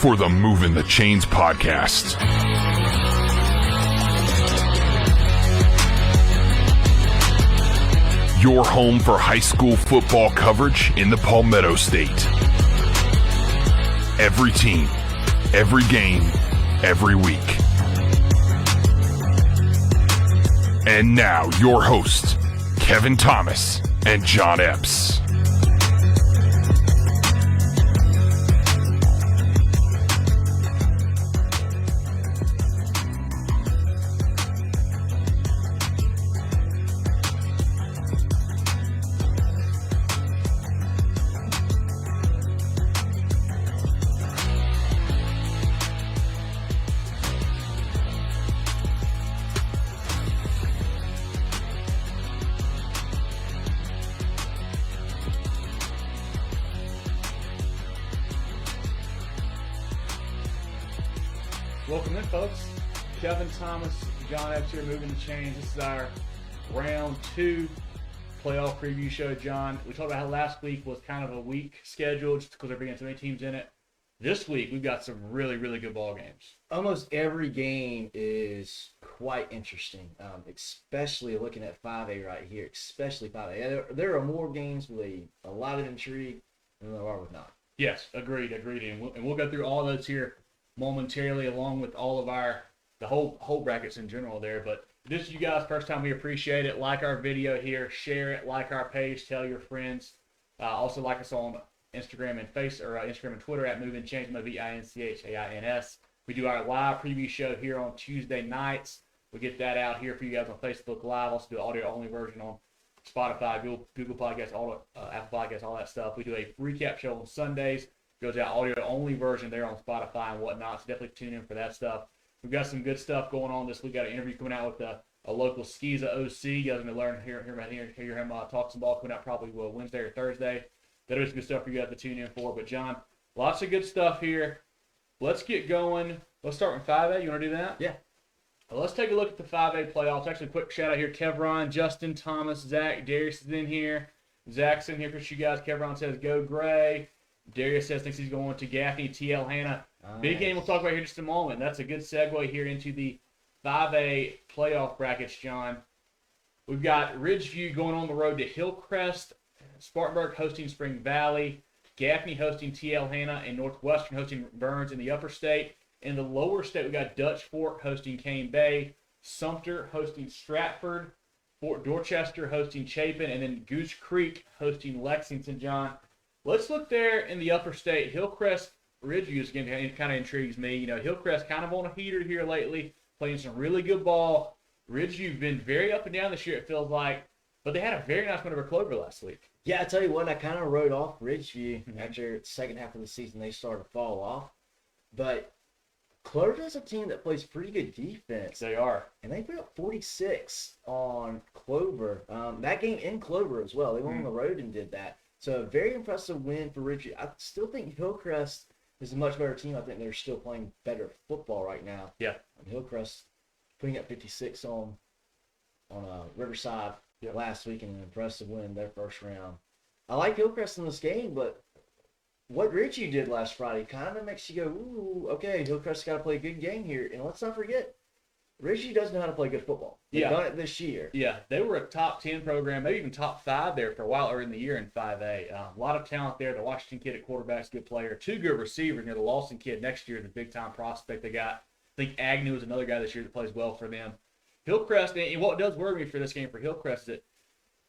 for the Movin the Chains podcast. Your home for high school football coverage in the Palmetto State. Every team, every game, every week. And now your hosts, Kevin Thomas and John Epps. Welcome in, folks. Kevin Thomas, John Epps here, Moving the Chains. This is our round 2 playoff preview show, John. We talked about how last week was kind of a weak schedule just because they're bringing so many teams in it. This week, we've got some really, really good ball games. Almost every game is quite interesting, especially looking at 5A right here, especially 5A. There are more games with a lot of intrigue than there are with not. Yes, agreed. And we'll go through all those here momentarily, along with all of the whole brackets in general there. But this is you guys' first time. We appreciate it. Like our video here, share it, like our page, tell your friends. Also like us on Instagram and Instagram and Twitter at Movin Chains, MovinChains. We do our live preview show here on Tuesday nights. We get that out here for you guys on Facebook Live. Also do audio only version on Spotify, Google Podcasts, Apple Podcasts, all that stuff. We do a recap show on Sundays. Goes out audio-only version there on Spotify and whatnot, so definitely tune in for that stuff. We've got some good stuff going on this week. Got an interview coming out with a local Skiza OC. You guys are going to hear him talk some ball coming out probably Wednesday or Thursday. That is good stuff for you guys to tune in for. But, John, lots of good stuff here. Let's get going. Let's start with 5A. You want to do that? Yeah. Well, let's take a look at the 5A playoffs. Actually, a quick shout-out here. Kevron, Justin, Thomas, Zach, Darius is in here. Zach's in here for you guys. Kevron says, go Gray. Darius says thinks he's going to Gaffney, TL Hanna. Nice. Big game we'll talk about here in just a moment. That's a good segue here into the 5A playoff brackets, John. We've got Ridgeview going on the road to Hillcrest, Spartanburg hosting Spring Valley, Gaffney hosting TL Hanna, and Northwestern hosting Burns in the upper state. In the lower state, we've got Dutch Fork hosting Cane Bay, Sumter hosting Stratford, Fort Dorchester hosting Chapin, and then Goose Creek hosting Lexington, John. Let's look there in the upper state. Hillcrest Ridgeview is again kind of intrigues me. You know, Hillcrest kind of on a heater here lately, playing some really good ball. Ridgeview been very up and down this year, it feels like, but they had a very nice win over Clover last week. Yeah, I tell you what, I kind of wrote off Ridgeview after the second half of the season. They started to fall off, but Clover is a team that plays pretty good defense. They are. And they put up 46 on Clover. That game in Clover as well. They went on the road and did that. So a very impressive win for Ridgeview. I still think Hillcrest is a much better team. I think they're still playing better football right now. Yeah. Hillcrest putting up 56 on Riverside last week in an impressive win their first round. I like Hillcrest in this game, but what Ridgeview did last Friday kind of makes you go, ooh, okay, Hillcrest's got to play a good game here. And let's not forget, Ridgeview does know how to play good football. They've done it this year. Yeah, they were a top 10 program, maybe even top 5 there for a while early in the year in 5A. A lot of talent there. The Washington kid at quarterback's a good player. 2 good receivers. The Lawson kid next year is a big-time prospect they got. I think Agnew is another guy this year that plays well for them. Hillcrest, and what does worry me for this game for Hillcrest is that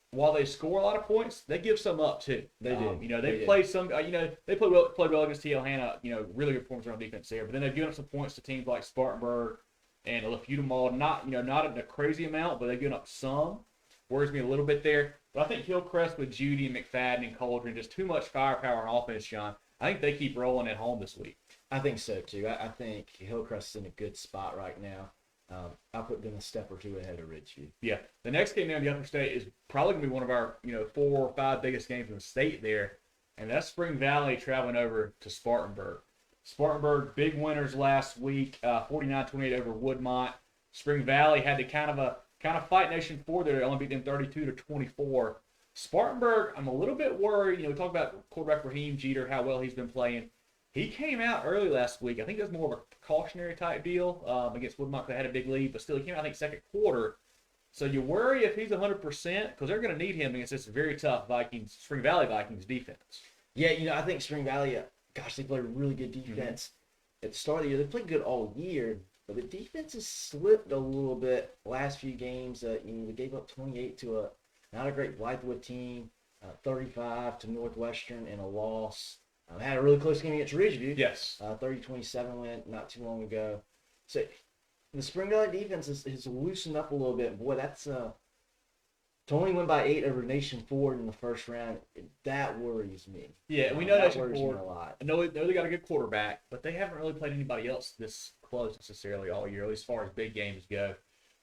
while they score a lot of points, they give some up too. They do. They play some. They played well against TL Hanna. Really good performance on defense there. But then they've given up some points to teams like Spartanburg and Lafudemall. Not in a crazy amount, but they've given up some. Worries me a little bit there. But I think Hillcrest with Judy and McFadden and Cauldron, just too much firepower on offense, John. I think they keep rolling at home this week. I think so too. I think Hillcrest's in a good spot right now. I put them a step or two ahead of Ridgeview. Yeah. The next game down in the upper state is probably going to be one of our 4 or 5 biggest games in the state there, and that's Spring Valley traveling over to Spartanburg. Spartanburg, big winners last week, 49-28 over Woodmont. Spring Valley had to kind of fight Nation 4 there. They only beat them 32-24. Spartanburg, I'm a little bit worried. We talk about quarterback Raheem Jeter, how well he's been playing. He came out early last week. I think it was more of a precautionary type deal against Woodmont. They had a big lead, but still, he came out, I think, second quarter. So you worry if he's 100% because they're going to need him against this very tough Spring Valley Vikings defense. Yeah, I think Spring Valley, they play really good defense. At the start of the year, they played good all year, but the defense has slipped a little bit last few games. They gave up 28 to not a great Blythewood team, 35 to Northwestern, and a loss. Had a really close game against Ridgeview. Yes. 30-27 win not too long ago. So the Spring Valley defense has loosened up a little bit. Boy, that's to only win by 8 over Nation Ford in the first round. That worries me. Yeah, we know that Nation worries Ford. me a lot. I know they got a good quarterback, but they haven't really played anybody else this close necessarily all year, at least as far as big games go.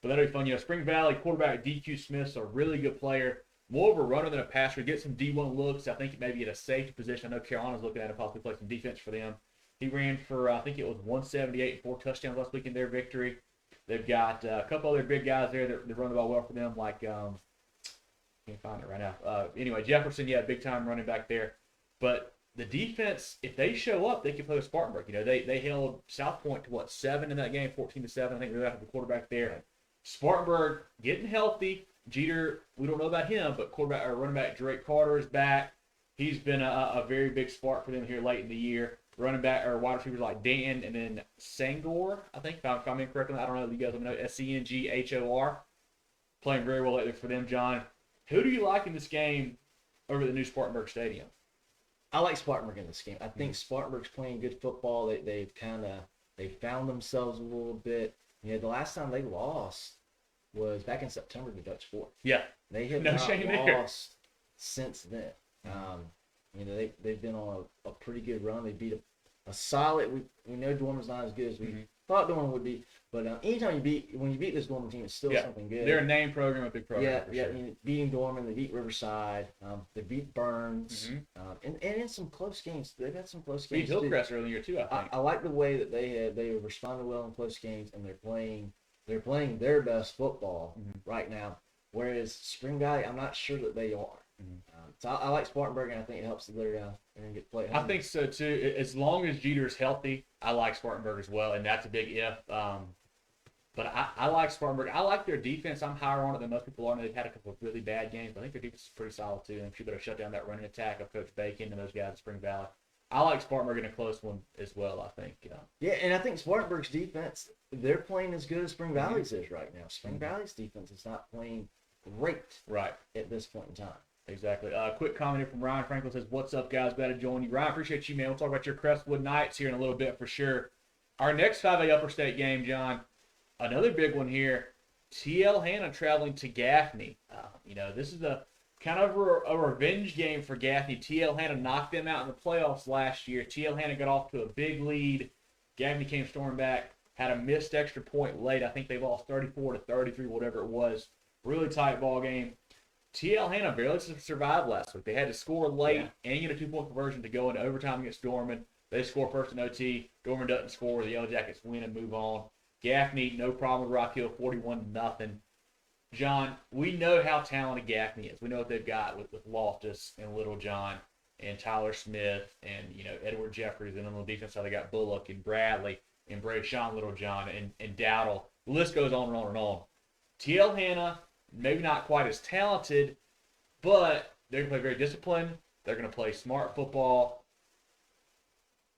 But that'll be fun. Spring Valley quarterback DQ Smith's a really good player. More of a runner than a passer. Get some D1 looks. I think maybe at a safety position. I know Carolina's looking at him, possibly play some defense for them. He ran for, I think it was 178 and 4 touchdowns last week in their victory. They've got a couple other big guys there that run the ball well for them, like, can't find it right now. Anyway, Jefferson, big time running back there. But the defense, if they show up, they can play with Spartanburg. They held South Point to 7 in that game, 14-7. I think they're the quarterback there. Spartanburg getting healthy. Jeter, we don't know about him, but running back Drake Carter is back. He's been a very big spark for them here late in the year. Running back or wide receivers like Dan and then Sangor, I think, if I'm incorrectly. I don't know if you guys know. Senghor. Playing very well lately for them, John. Who do you like in this game over the new Spartanburg Stadium? I like Spartanburg in this game. I think Spartanburg's playing good football. They found themselves a little bit. The last time they lost was back in September to Dutch Fork. Yeah. They have no not shame lost there. since then. They've been on a pretty good run. They beat a solid. We know Dorman's not as good as we thought Dorman would be, but anytime when you beat this Dorman team, it's still something good. They're a name program, a big program. Yeah. Beating Dorman, they beat Riverside, they beat Burns, and in some close games, they've had some close games. Beat Hillcrest earlier too, I think. I like the way that they have responded well in close games, and they're playing their best football right now. Whereas Spring Valley, I'm not sure that they are. So I like Spartanburg, and I think it helps that they're going to get played. I think so too. As long as Jeter's healthy, I like Spartanburg as well, and that's a big if. But I like Spartanburg. I like their defense. I'm higher on it than most people are. They've had a couple of really bad games, but I think their defense is pretty solid too. And if you better shut down that running attack of Coach Bacon and those guys at Spring Valley. I like Spartanburg in a close one as well, I think. Yeah, and I think Spartanburg's defense, they're playing as good as Spring Valley's is right now. Spring Valley's defense is not playing great at this point in time. Exactly. Quick comment here from Ryan Franklin says, "What's up, guys? Glad to join you." Ryan, appreciate you, man. We'll talk about your Crestwood Knights here in a little bit for sure. Our next 5A Upper State game, John, another big one here. TL Hanna traveling to Gaffney. This is a kind of a revenge game for Gaffney. TL Hanna knocked them out in the playoffs last year. TL Hanna got off to a big lead. Gaffney came storming back, had a missed extra point late. I think they lost 34-33, whatever it was. Really tight ball game. TL Hanna barely survived last week. They had to score late and get a 2-point conversion to go into overtime against Dorman. They score first in OT. Dorman doesn't score. The Yellow Jackets win and move on. Gaffney, no problem with Rock Hill, 41-0. John, we know how talented Gaffney is. We know what they've got with Loftus and Little John and Tyler Smith and Edward Jeffries, and on the defense side they got Bullock and Bradley and Brayshawn Littlejohn and Dowdle. The list goes on and on and on. TL Hanna, maybe not quite as talented, but they're going to play very disciplined. They're going to play smart football.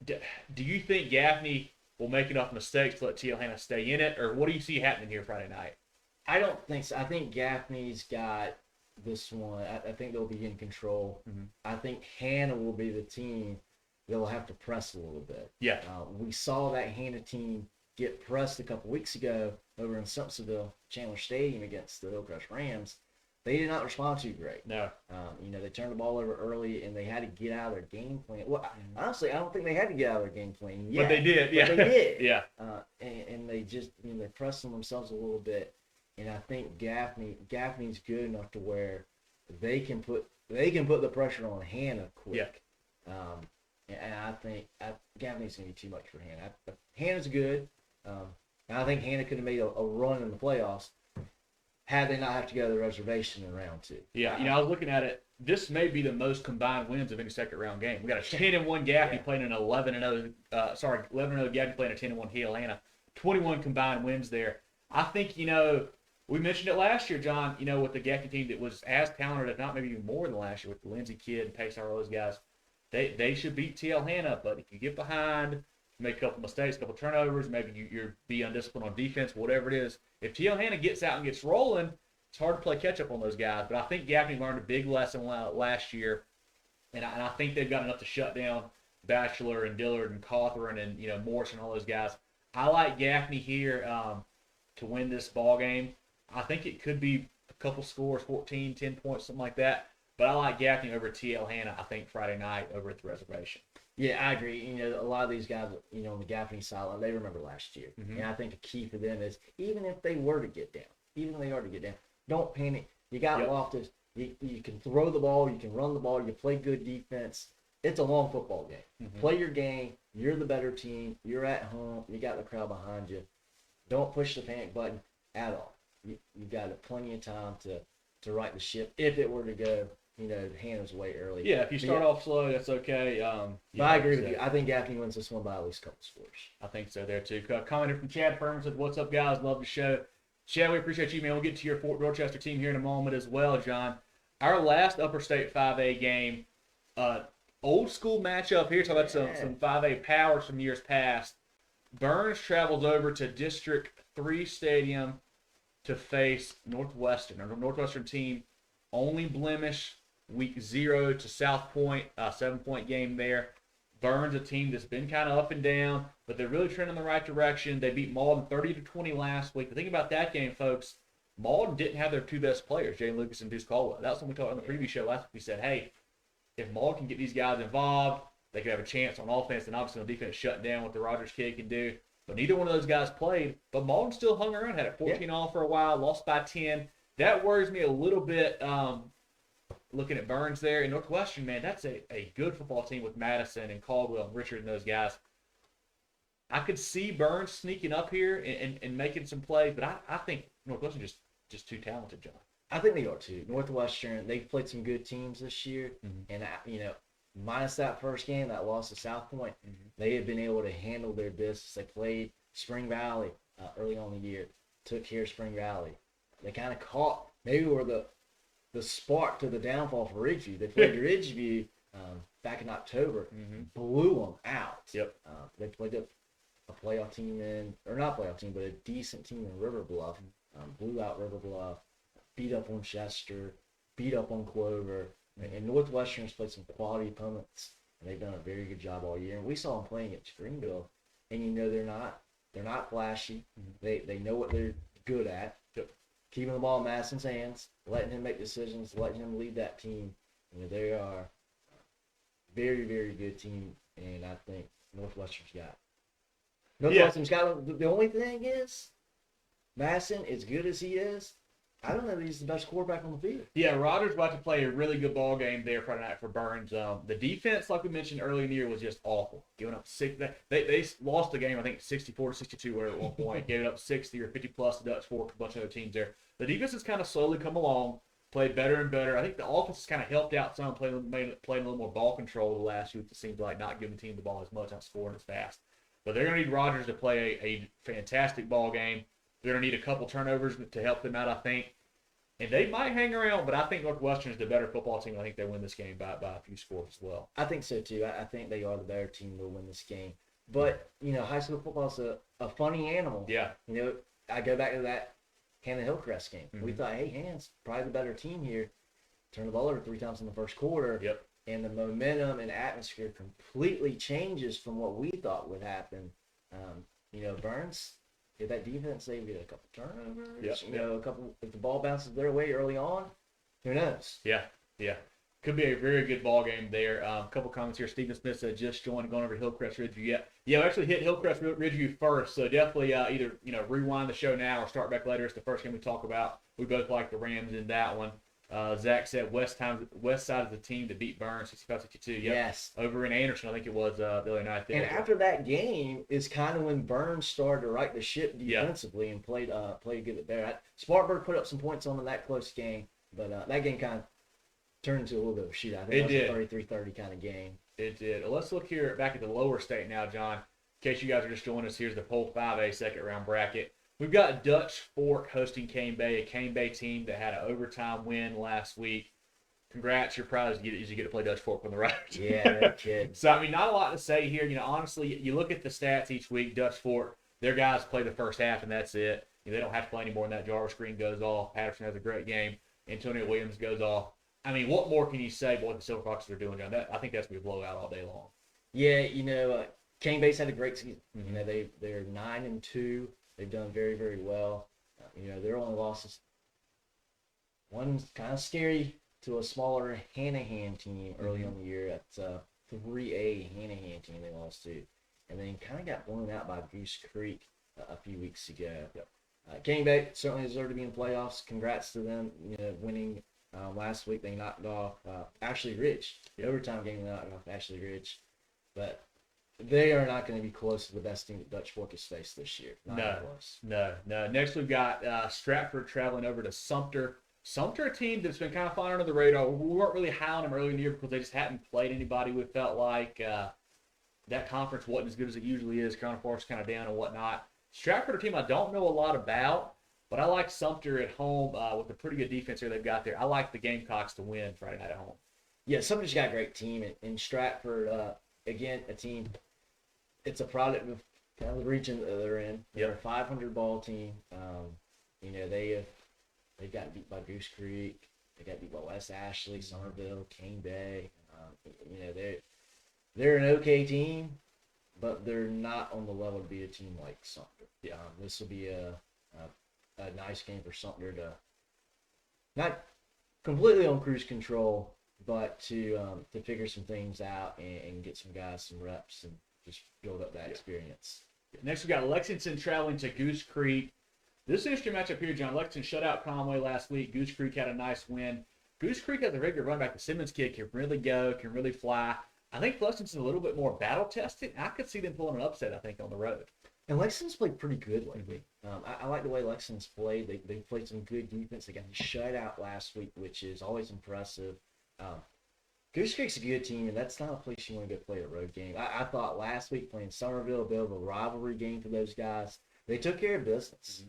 Do you think Gaffney will make enough mistakes to let TL Hanna stay in it, or what do you see happening here Friday night? I don't think so. I think Gaffney's got this one. I think they'll be in control. I think Hanna will be the team they'll have to press a little bit. Yeah. We saw that Hanna team get pressed a couple weeks ago over in Simpsonville, Chandler Stadium against the Hillcrest Rams. They did not respond too great. No. They turned the ball over early, and they had to get out of their game plan. Well, honestly, I don't think they had to get out of their game plan yet. But they did, yeah. But they did. Yeah. And they just, they're pressing themselves a little bit. And I think Gaffney's good enough to where they can put the pressure on Hanna quick. Yeah. And I think Gaffney's going to be too much for Hanna. Hanna's good. And I think Hanna could have made a run in the playoffs had they not have to go to the reservation in round 2. Yeah, I was looking at it. this may be the most combined wins of any second round game. We got a 10-1 Gaffney playing an 11-0. 11-0 Gaffney playing a 10-1 Hanna. 21 combined wins there. I think we mentioned it last year, John. With the Gaffney team that was as talented, if not maybe even more than last year, with the Lindsey kid and Pace, all those guys. They should beat TL Hanna, but if you get behind, make a couple mistakes, a couple turnovers, maybe you're be undisciplined on defense, whatever it is. If TL Hanna gets out and gets rolling, it's hard to play catch up on those guys. But I think Gaffney learned a big lesson last year, and I think they've got enough to shut down Batchelor and Dillard and Cawthorn and Morris and all those guys. I like Gaffney here to win this ball game. I think it could be a couple scores, 14, 10 points, something like that. But I like Gaffney over TL Hanna, I think, Friday night over at the reservation. Yeah, I agree. A lot of these guys, on the Gaffney side, they remember last year. Mm-hmm. And I think the key for them is even if they were to get down, don't panic. You got Loftus. You can throw the ball. You can run the ball. You play good defense. It's a long football game. Mm-hmm. Play your game. You're the better team. You're at home. You got the crowd behind you. Don't push the panic button at all. You've got plenty of time to right the ship if it were to go Hanna's way early. Yeah, if you start off slow, that's okay. But I agree with you. I think Gaffney wins this one by at least a couple scores. I think so there, too. Commenter from Chad Furman said, "What's up, guys? Love the show." Chad, we appreciate you, man. We'll get to your Fort Dorchester team here in a moment as well, John. Our last Upper State 5A game, old school matchup here. Talk about some 5A powers from years past. Burns travels over to District 3 Stadium to face Northwestern. Our Northwestern team, only blemish, week 0 to South Point, 7-point game there. Burns, a team that's been kind of up and down, but they're really trending in the right direction. They beat Malden 30-20 last week. The thing about that game, folks, Malden didn't have their two best players, Jay Lucas and Deuce Caldwell. That was something we talked on the preview show last week. We said, hey, if Malden can get these guys involved, they could have a chance on offense, and obviously on defense shut down what the Rogers kid can do. But neither one of those guys played. But Malden still hung around, had it 14 all for a while, lost by 10. That worries me a little bit looking at Burns there. In Northwestern, man, that's a good football team with Madison and Caldwell and Richard and those guys. I could see Burns sneaking up here and making some plays, but I think Northwestern just too talented, John. I think they are too. Northwestern, they've played some good teams this year, and minus that first game, that loss to South Point, they have been able to handle their business. They played Spring Valley early on in the year, took care of Spring Valley. They kind of caught, maybe were the spark to the downfall for Ridgeview. They played Ridgeview back in October, blew them out. Yep. They played a playoff team not playoff team, but a decent team in River Bluff. Blew out River Bluff, beat up on Chester, beat up on Clover. And Northwestern's played some quality opponents, and they've done a very good job all year. And we saw them playing against Greenville, and they're not flashy. They know what they're good at. Keeping the ball in Madison's hands, letting him make decisions, letting him lead that team. They are a very, very good team, and I think Northwestern's got the only thing is, Madison, as good as he is, I don't know that he's the best quarterback on the field. Yeah, Rogers about to play a really good ball game there Friday night for Burns. The defense, like we mentioned earlier in the year, was just awful. Giving up six. They lost the game, I think, 64-62 at one point. Gave up 60 or 50-plus to Dutch Fork, a bunch of other teams there. The defense has kind of slowly come along, played better and better. I think the offense has kind of helped out some, playing a little more ball control the last few weeks. It seems like not giving the team the ball as much, not scoring as fast. But they're going to need Rogers to play a fantastic ball game. They're going to need a couple turnovers to help them out, I think. And they might hang around, but I think Northwestern is the better football team. I think they win this game by a few scores as well. I think so, too. I think they are the better team to win this game. But, high school football is a funny animal. Yeah. I go back to that Hanna-Hillcrest game. We thought, hey, Hanna's probably the better team here. Turned the ball over 3 times in the first quarter. Yep. And the momentum and atmosphere completely changes from what we thought would happen. Burns, if that defense, they get a couple turnovers, a couple, if the ball bounces their way early on, who knows? Yeah. Could be a very good ball game there. A couple comments here. Stephen Smith said just joined, going over Hillcrest Ridgeview. Yeah, we actually hit Hillcrest Ridgeview first, so definitely either rewind the show now or start back later. It's the first game we talk about. We both like the Rams in that one. Zach said west side of the team to beat Burns 65-62. Yep. Yes. Over in Anderson, I think it was the other night there. And after that game is kind of when Burns started to right the ship defensively and played good there. Spartanburg put up some points on in that close game, but that game kind of turned into a little bit of a shootout. I think It it was did. a 33-30 kind of game. It did. Well, let's look here back at the lower state now, John. In case you guys are just joining us, here's the Pole 5A second round bracket. We've got Dutch Fork hosting Cane Bay, a Cane Bay team that had an overtime win last week. Congrats, your prize is you get to play Dutch Fork on the road. Yeah, no kid. So, I mean, not a lot to say here. Honestly, you look at the stats each week, Dutch Fork, their guys play the first half, and that's it. They don't have to play any more than that. Jarvis Green goes off. Patterson has a great game. Antonio Williams goes off. I mean, what more can you say about what the Silver Foxes are doing, John? I think that's going to be a blowout all day long. Yeah, Cane Bay's had a great season. They're 9-2. They've done very, very well. Their only losses, one's kind of scary to a smaller Hanna team early on the year. That's a 3A Hanna team they lost to. And then kind of got blown out by Goose Creek a few weeks ago. Yep. Cane Bay certainly deserved to be in the playoffs. Congrats to them, winning last week. They knocked off Ashley Ridge. The overtime game, they knocked off Ashley Ridge. But they are not going to be close to the best team that Dutch Fork has faced this year. Not close. No. Next, we've got Stratford traveling over to Sumter. Sumter, a team that's been kind of flying under the radar. We weren't really high on them early in the year because they just hadn't played anybody. We felt like that conference wasn't as good as it usually is. Crown Forest kind of down and whatnot. Stratford, a team I don't know a lot about, but I like Sumter at home with a pretty good defense here they've got there. I like the Gamecocks to win Friday night at home. Yeah, Sumter's got a great team. And Stratford, again, a team, it's a product of kind of the region that they're in. They're a 500 ball team. They got beat by Goose Creek. They got beat by West Ashley, Somerville, Cane Bay. They're an okay team, but they're not on the level to be a team like Sumter. This will be a nice game for Sumter to not completely on cruise control, but to figure some things out and get some guys some reps and just build up that experience. Next, we got Lexington traveling to Goose Creek. This is an interesting matchup here, John. Lexington shut out Conway last week. Goose Creek had a nice win. Goose Creek has a very good run back. The Simmons kid can really go, can really fly. I think Lexington's a little bit more battle-tested. I could see them pulling an upset, I think, on the road. And Lexington's played pretty good lately. I like the way Lexington's played. They played some good defense. They got shut out last week, which is always impressive. Goose Creek's a good team, and that's not a place you want to go play a road game. I thought last week playing Somerville, a bit of a rivalry game for those guys. They took care of business.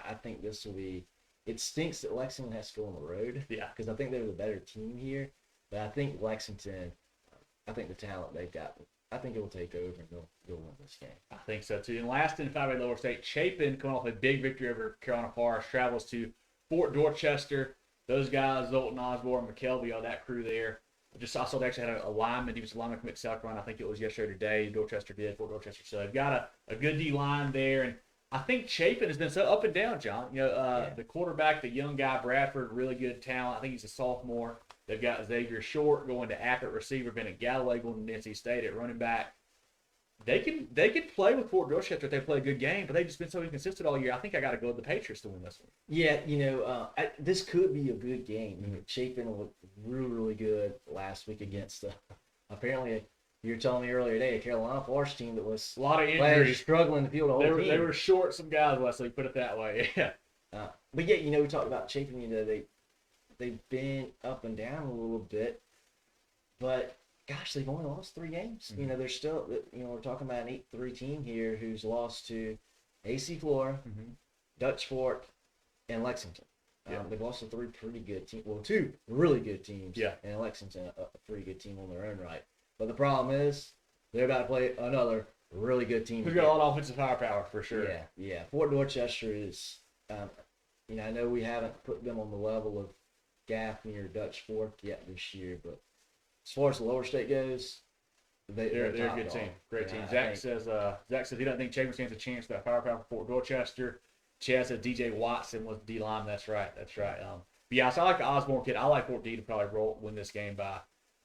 I think this will be – it stinks that Lexington has to go on the road. Yeah. Because I think they're the better team here. But I think Lexington – I think the talent they've got – I think it will take over and they'll win this game. I think so, too. And last in 5A Lower State, Chapin coming off a big victory over Carolina Forest, travels to Fort Dorchester. Those guys, Zoltan Osborne, McKelvey, all that crew there. I saw they actually had a lineman. He was a lineman commit to South Carolina. I think it was yesterday or today. Dorchester did, Fort Dorchester. So they've got a good D-line there. And I think Chapin has been so up and down, John. The quarterback, the young guy, Bradford, really good talent. I think he's a sophomore. They've got Xavier Short going to Ackett receiver, Bennett Galloway going to NC State at running back. They can play with Fort Dorchester if they play a good game, but they've just been so inconsistent all year. I think I got to go with the Patriots to win this one. Yeah, this could be a good game. Chapin looked really, really good last week against apparently you were telling me earlier today, a Carolina Forest team that was A lot of injuries. struggling to field a whole team. They were short some guys last week, put it that way. Yeah. But yeah, we talked about Chapin. They've been up and down a little bit, but gosh, they've only lost 3 games. They're still, we're talking about an 8-3 team here who's lost to AC Flora, Dutch Fork, and Lexington. They've lost to 3 pretty good teams. Well, 2 really good teams. Yeah. And Lexington, a pretty good team on their own right. But the problem is they're about to play another really good team. Who's got a lot of offensive firepower for sure. Yeah. Fort Dorchester is, I know we haven't put them on the level of Gaffney or Dutch Fork yet this year, but as far as the lower state goes, they're a good team. Great team. Zach says he doesn't think Chapin stands a chance for that firepower for Fort Dorchester. Chad says DJ Watson was the D-line. That's right. But yeah, so I like the Osborne kid. I like Fort D to probably win this game by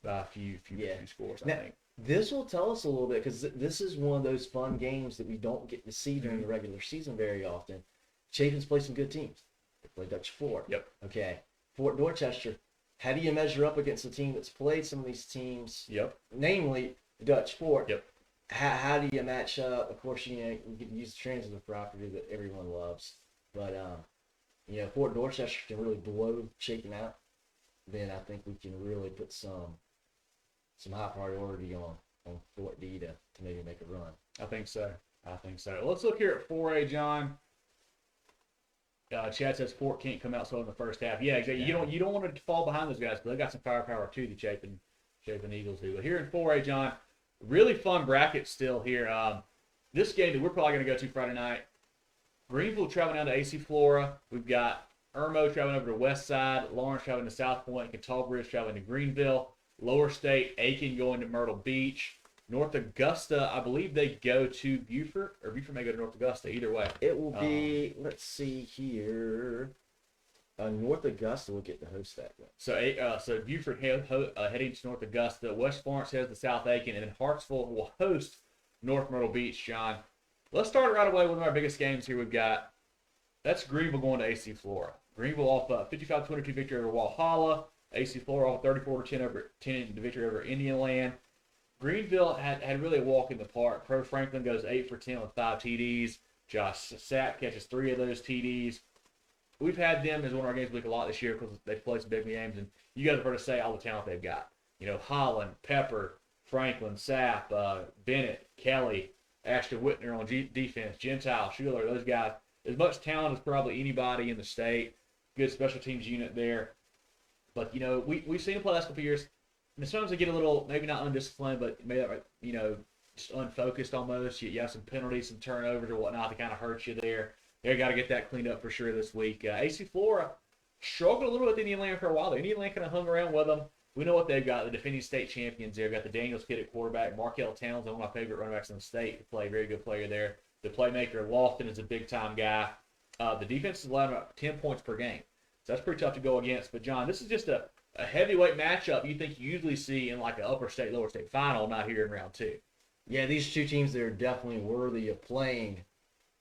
a few scores, I think. This will tell us a little bit because this is one of those fun games that we don't get to see during the regular season very often. Chapin's played some good teams. They played Dutch Fork. Yep. Okay. Fort Dorchester. How do you measure up against a team that's played some of these teams? Yep. Namely, Dutch Fork. Yep. How do you match up? Of course, we can use the transitive property that everyone loves. But, Fort Dorchester can really blow Chapin out. then I think we can really put some high priority on Fort D to maybe make a run. I think so. Let's look here at 4A, John. Chad says Fort can't come out slow in the first half. Yeah, exactly. Yeah. You don't want to fall behind those guys because they got some firepower too. The Chapin Eagles do. But here in 4A, John, really fun bracket still here. This game that we're probably going to go to Friday night. Greenville traveling down to AC Flora. We've got Irmo traveling over to West Side. Lawrence traveling to South Point. Catawba traveling to Greenville. Lower State, Aiken going to Myrtle Beach. North Augusta, I believe they go to Beaufort, or Beaufort may go to North Augusta. Either way, it will be. Let's see here. North Augusta will get to host that one. So Beaufort heading to North Augusta. West Florence heads to South Aiken, and then Hartsville will host North Myrtle Beach. John, let's start right away with one of our biggest games here. We've got that's Greenville going to AC Flora. Greenville off 55-22 victory over Walhalla. AC Flora off 34-10 victory over Indian Land. Greenville had really a walk in the park. Pro Franklin goes 8 for 10 with 5 TDs. Josh Sapp catches 3 of those TDs. We've had them as one of our games of the week a lot this year because they've played some big games, and you guys have heard us say all the talent they've got. Holland, Pepper, Franklin, Sapp, Bennett, Kelly, Ashton Whitner on defense, Gentile, Schuler, those guys. As much talent as probably anybody in the state. Good special teams unit there. But, we've seen them play the last couple of years. And sometimes they get a little, maybe not undisciplined, but maybe, just unfocused almost. You have some penalties, some turnovers or whatnot that kind of hurt you there. They got to get that cleaned up for sure this week. AC Flora struggled a little with Indian Land for a while. Indian Land kind of hung around with them. We know what they've got. The defending state champions there. Got the Daniels kid at quarterback. Markel Townsend, one of my favorite running backs in the state. Play very good player there. The playmaker Lofton is a big-time guy. The defense is allowing about 10 points per game. So that's pretty tough to go against. But, John, this is just a heavyweight matchup you think you usually see in like an upper state, lower state final, not here in round 2. Yeah, these two teams, they're definitely worthy of playing.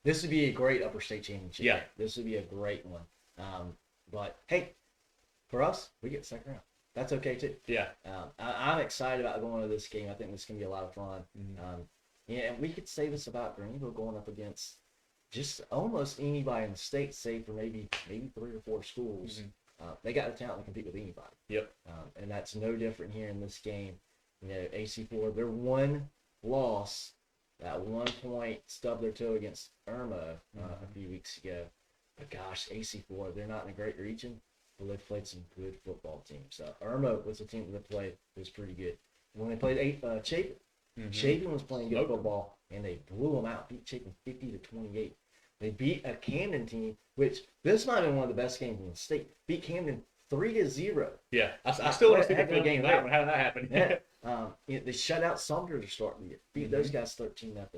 This would be a great upper state championship. Yeah. This would be a great one. But, hey, for us, we get second round. That's okay, too. Yeah. I'm excited about going to this game. I think this can be a lot of fun. Mm-hmm. And we could say this about Greenville going up against just almost anybody in the state, save for maybe 3 or 4 schools. Mm-hmm. They got the talent to compete with anybody. Yep. And that's no different here in this game. AC4, their one loss, that 1 point stubbed their toe against Irmo a few weeks ago. But gosh, AC4, they're not in a great region, but they've played some good football teams. Irmo was a team that played was pretty good. When they played Chapin, Chapin was playing good football, and they blew them out, beat Chapin 50-28. They beat a Camden team, which this might have been one of the best games in the state. Beat Camden 3-0. Yeah, I still want to see the film game. How did that happen? Yeah. They shut out Sumter to start the year. Beat those guys 13-0.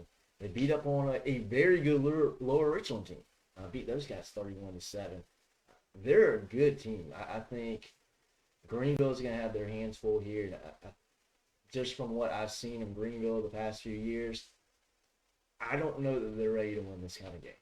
They beat up on a very good lower Richland team. Beat those guys 31-7. They're a good team. I think Greenville's going to have their hands full here. Just from what I've seen in Greenville the past few years, I don't know that they're ready to win this kind of game.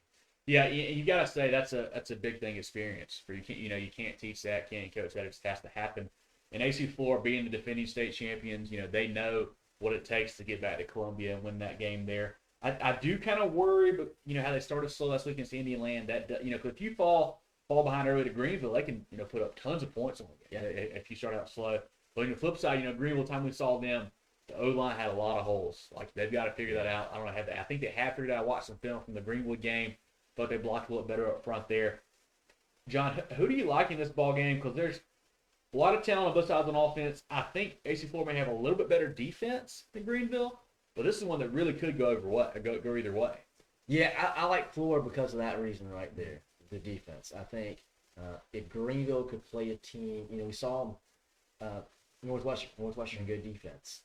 Yeah, you got to say that's a big thing experience for you. You can't teach that, can't coach that. It just has to happen. And AC Flora being the defending state champions, they know what it takes to get back to Columbia and win that game there. I do kind of worry, but how they started slow last week against Indian Land. That cause if you fall behind early to Greenville, they can put up tons of points on you if you start out slow. But on the flip side, Greenville, the time we saw them, the O-line had a lot of holes. Like, they've got to figure that out. I don't know how I think they have figured out. I watched some film from the Greenwood game, but they blocked a little better up front there. John, who do you like in this ball game? Because there's a lot of talent on both sides on offense. I think AC Flora may have a little bit better defense than Greenville, but this is one that really could go either way. Yeah, I like Flora because of that reason right there, the defense. I think if Greenville could play a team, we saw them, Northwestern good defense.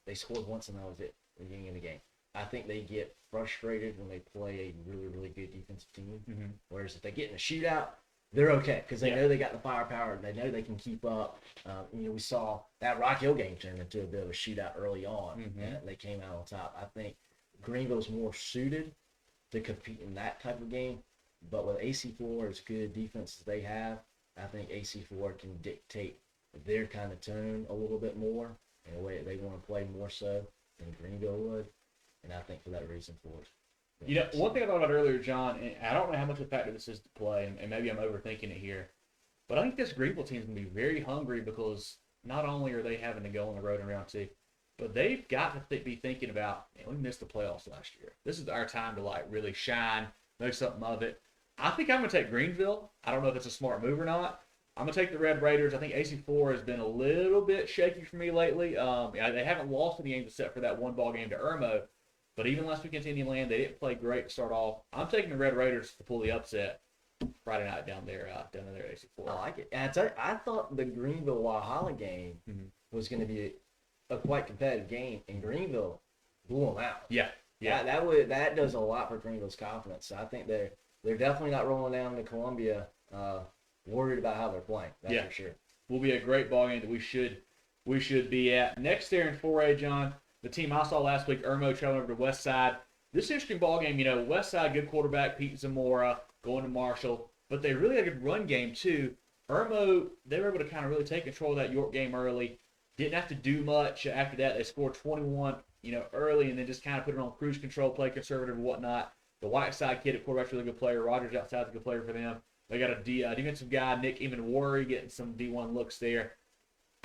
They scored once and that was it at the beginning of the game. I think they get frustrated when they play a really, really good defensive team. Mm-hmm. Whereas if they get in a shootout, they're okay because they know they got the firepower and they know they can keep up. We saw that Rock Hill game turn into a bit of a shootout early on, and they came out on top. I think Greenville's more suited to compete in that type of game, but with AC4 as good defense as they have, I think AC4 can dictate their kind of tone a little bit more in a way that they want to play more so than Greenville would. And I think for that reason, Florida. One thing I thought about earlier, John, and I don't know how much of a factor this is to play, and maybe I'm overthinking it here. But I think this Greenville team is going to be very hungry because not only are they having to go on the road in round 2, but they've got to be thinking about, man, we missed the playoffs last year. This is our time to like really shine, make something of it. I think I'm going to take Greenville. I don't know if it's a smart move or not. I'm going to take the Red Raiders. I think AC4 has been a little bit shaky for me lately. They haven't lost any games except for that one ball game to Irmo. But even last week against Indian Land, they didn't play great to start off. I'm taking the Red Raiders to pull the upset Friday night down there at AC4. I like it. And I tell you, I thought the Greenville-Walhalla game was going to be a quite competitive game, and Greenville blew them out. Yeah. That does a lot for Greenville's confidence. So I think they're definitely not rolling down to Columbia worried about how they're playing. That's for sure. Will be a great ball game that we should be at. Next there in 4A, John, the team I saw last week, Irmo traveling over to West Side. This is an interesting ball game. West Side, good quarterback, Pete Zamora, going to Marshall. But they really had a good run game, too. Irmo, they were able to kind of really take control of that York game early. Didn't have to do much after that. They scored 21, early, and then just kind of put it on cruise control, play conservative and whatnot. The Whiteside kid at quarterback's a really good player. Rogers outside's a good player for them. They got a defensive guy, Nick Eamon getting some D1 looks there.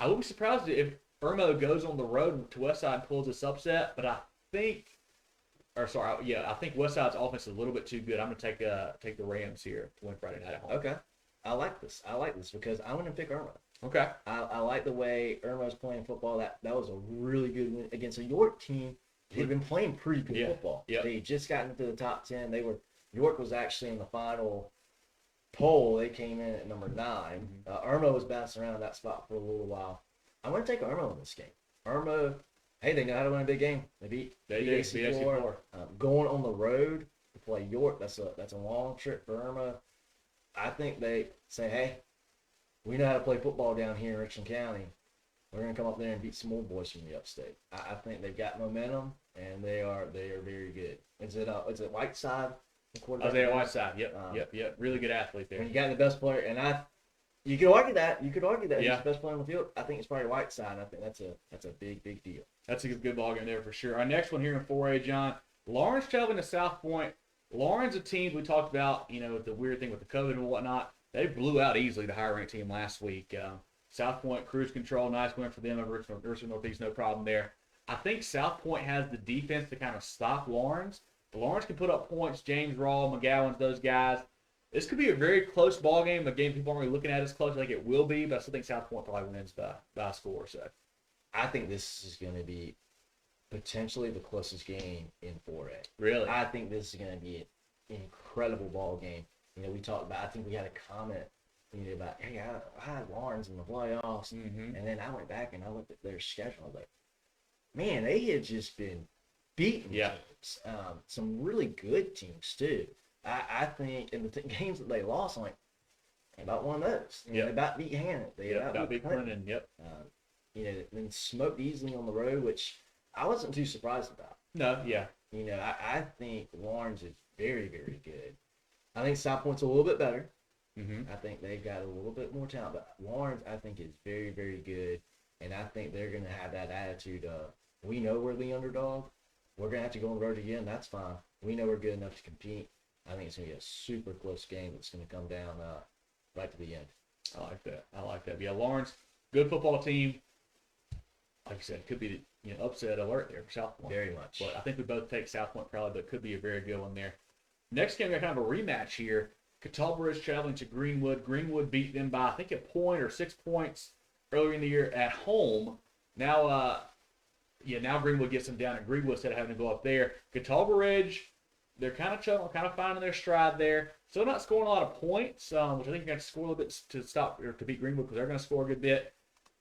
I wouldn't be surprised if Irmo goes on the road to Westside and pulls this upset, but I think Westside's offense is a little bit too good. I'm going to take the Rams here to win Friday night at home. Okay. I like this because I'm going to pick Irmo. Okay. I like the way Irmo's playing football. That was a really good win against a York team. They've been playing pretty good football. Yep. They just got into the top 10. York was actually in the final poll. They came in at number 9. Irmo was bouncing around that spot for a little while. I'm going to take Irmo in this game. Irmo, hey, they know how to win a big game. They beat AC4. Going on the road to play York, that's a long trip for Irmo. I think they say, hey, we know how to play football down here in Richland County. We're going to come up there and beat some old boys from the upstate. I think they've got momentum, and they are very good. Is it Whiteside? Isaiah Whiteside. Yep. Really good athlete there. When you got the best player, and you could argue that. He's the best player on the field. I think it's probably Whiteside. I think that's a big deal. That's a good ball game there for sure. Our next one here in 4A, John. Lawrence traveling to South Point. Lawrence, a team we talked about, the weird thing with the COVID and whatnot. They blew out easily the higher ranked team last week. South Point, cruise control, nice win for them over Richland Northeast, no problem there. I think South Point has the defense to kind of stop Lawrence. But Lawrence can put up points. James Raw, McGowan's, those guys. This could be a very close ball game. A game people aren't really looking at as close. I think it will be, but I still think South Point probably wins by a score. So I think this is going to be potentially the closest game in 4A. Really? I think this is going to be an incredible ball game. We talked about, I think we had a comment about, hey, I had Lawrence in the playoffs, and then I went back and I looked at their schedule. I was like, man, they had just been beating teams. Some really good teams, too. I think in the games that they lost, I'm like, about one of those. They about beat Hanna. They about beat Clinton. Then smoked easily on the road, which I wasn't too surprised about. No, yeah. I think Lawrence is very good. I think South Point's a little bit better. I think they've got a little bit more talent, but Lawrence, I think, is very good, and I think they're going to have that attitude of, we know we're the underdog. We're going to have to go on the road again. That's fine. We know we're good enough to compete. I think it's going to be a super close game that's going to come down right to the end. I like that. Yeah, Lawrence, good football team. Like I said, could be upset alert there for South Point. Very much. But I think we both take South Point probably, but it could be a very good one there. Next game, we got kind of a rematch here. Catawba is traveling to Greenwood. Greenwood beat them by, I think, a point or 6 points earlier in the year at home. Now, now Greenwood gets them down at Greenwood instead of having to go up there. Catawba Ridge, they're kind of chugging, kind of finding their stride there. Still not scoring a lot of points, which I think you're going to have to score a little bit to stop or to beat Greenwood because they're going to score a good bit.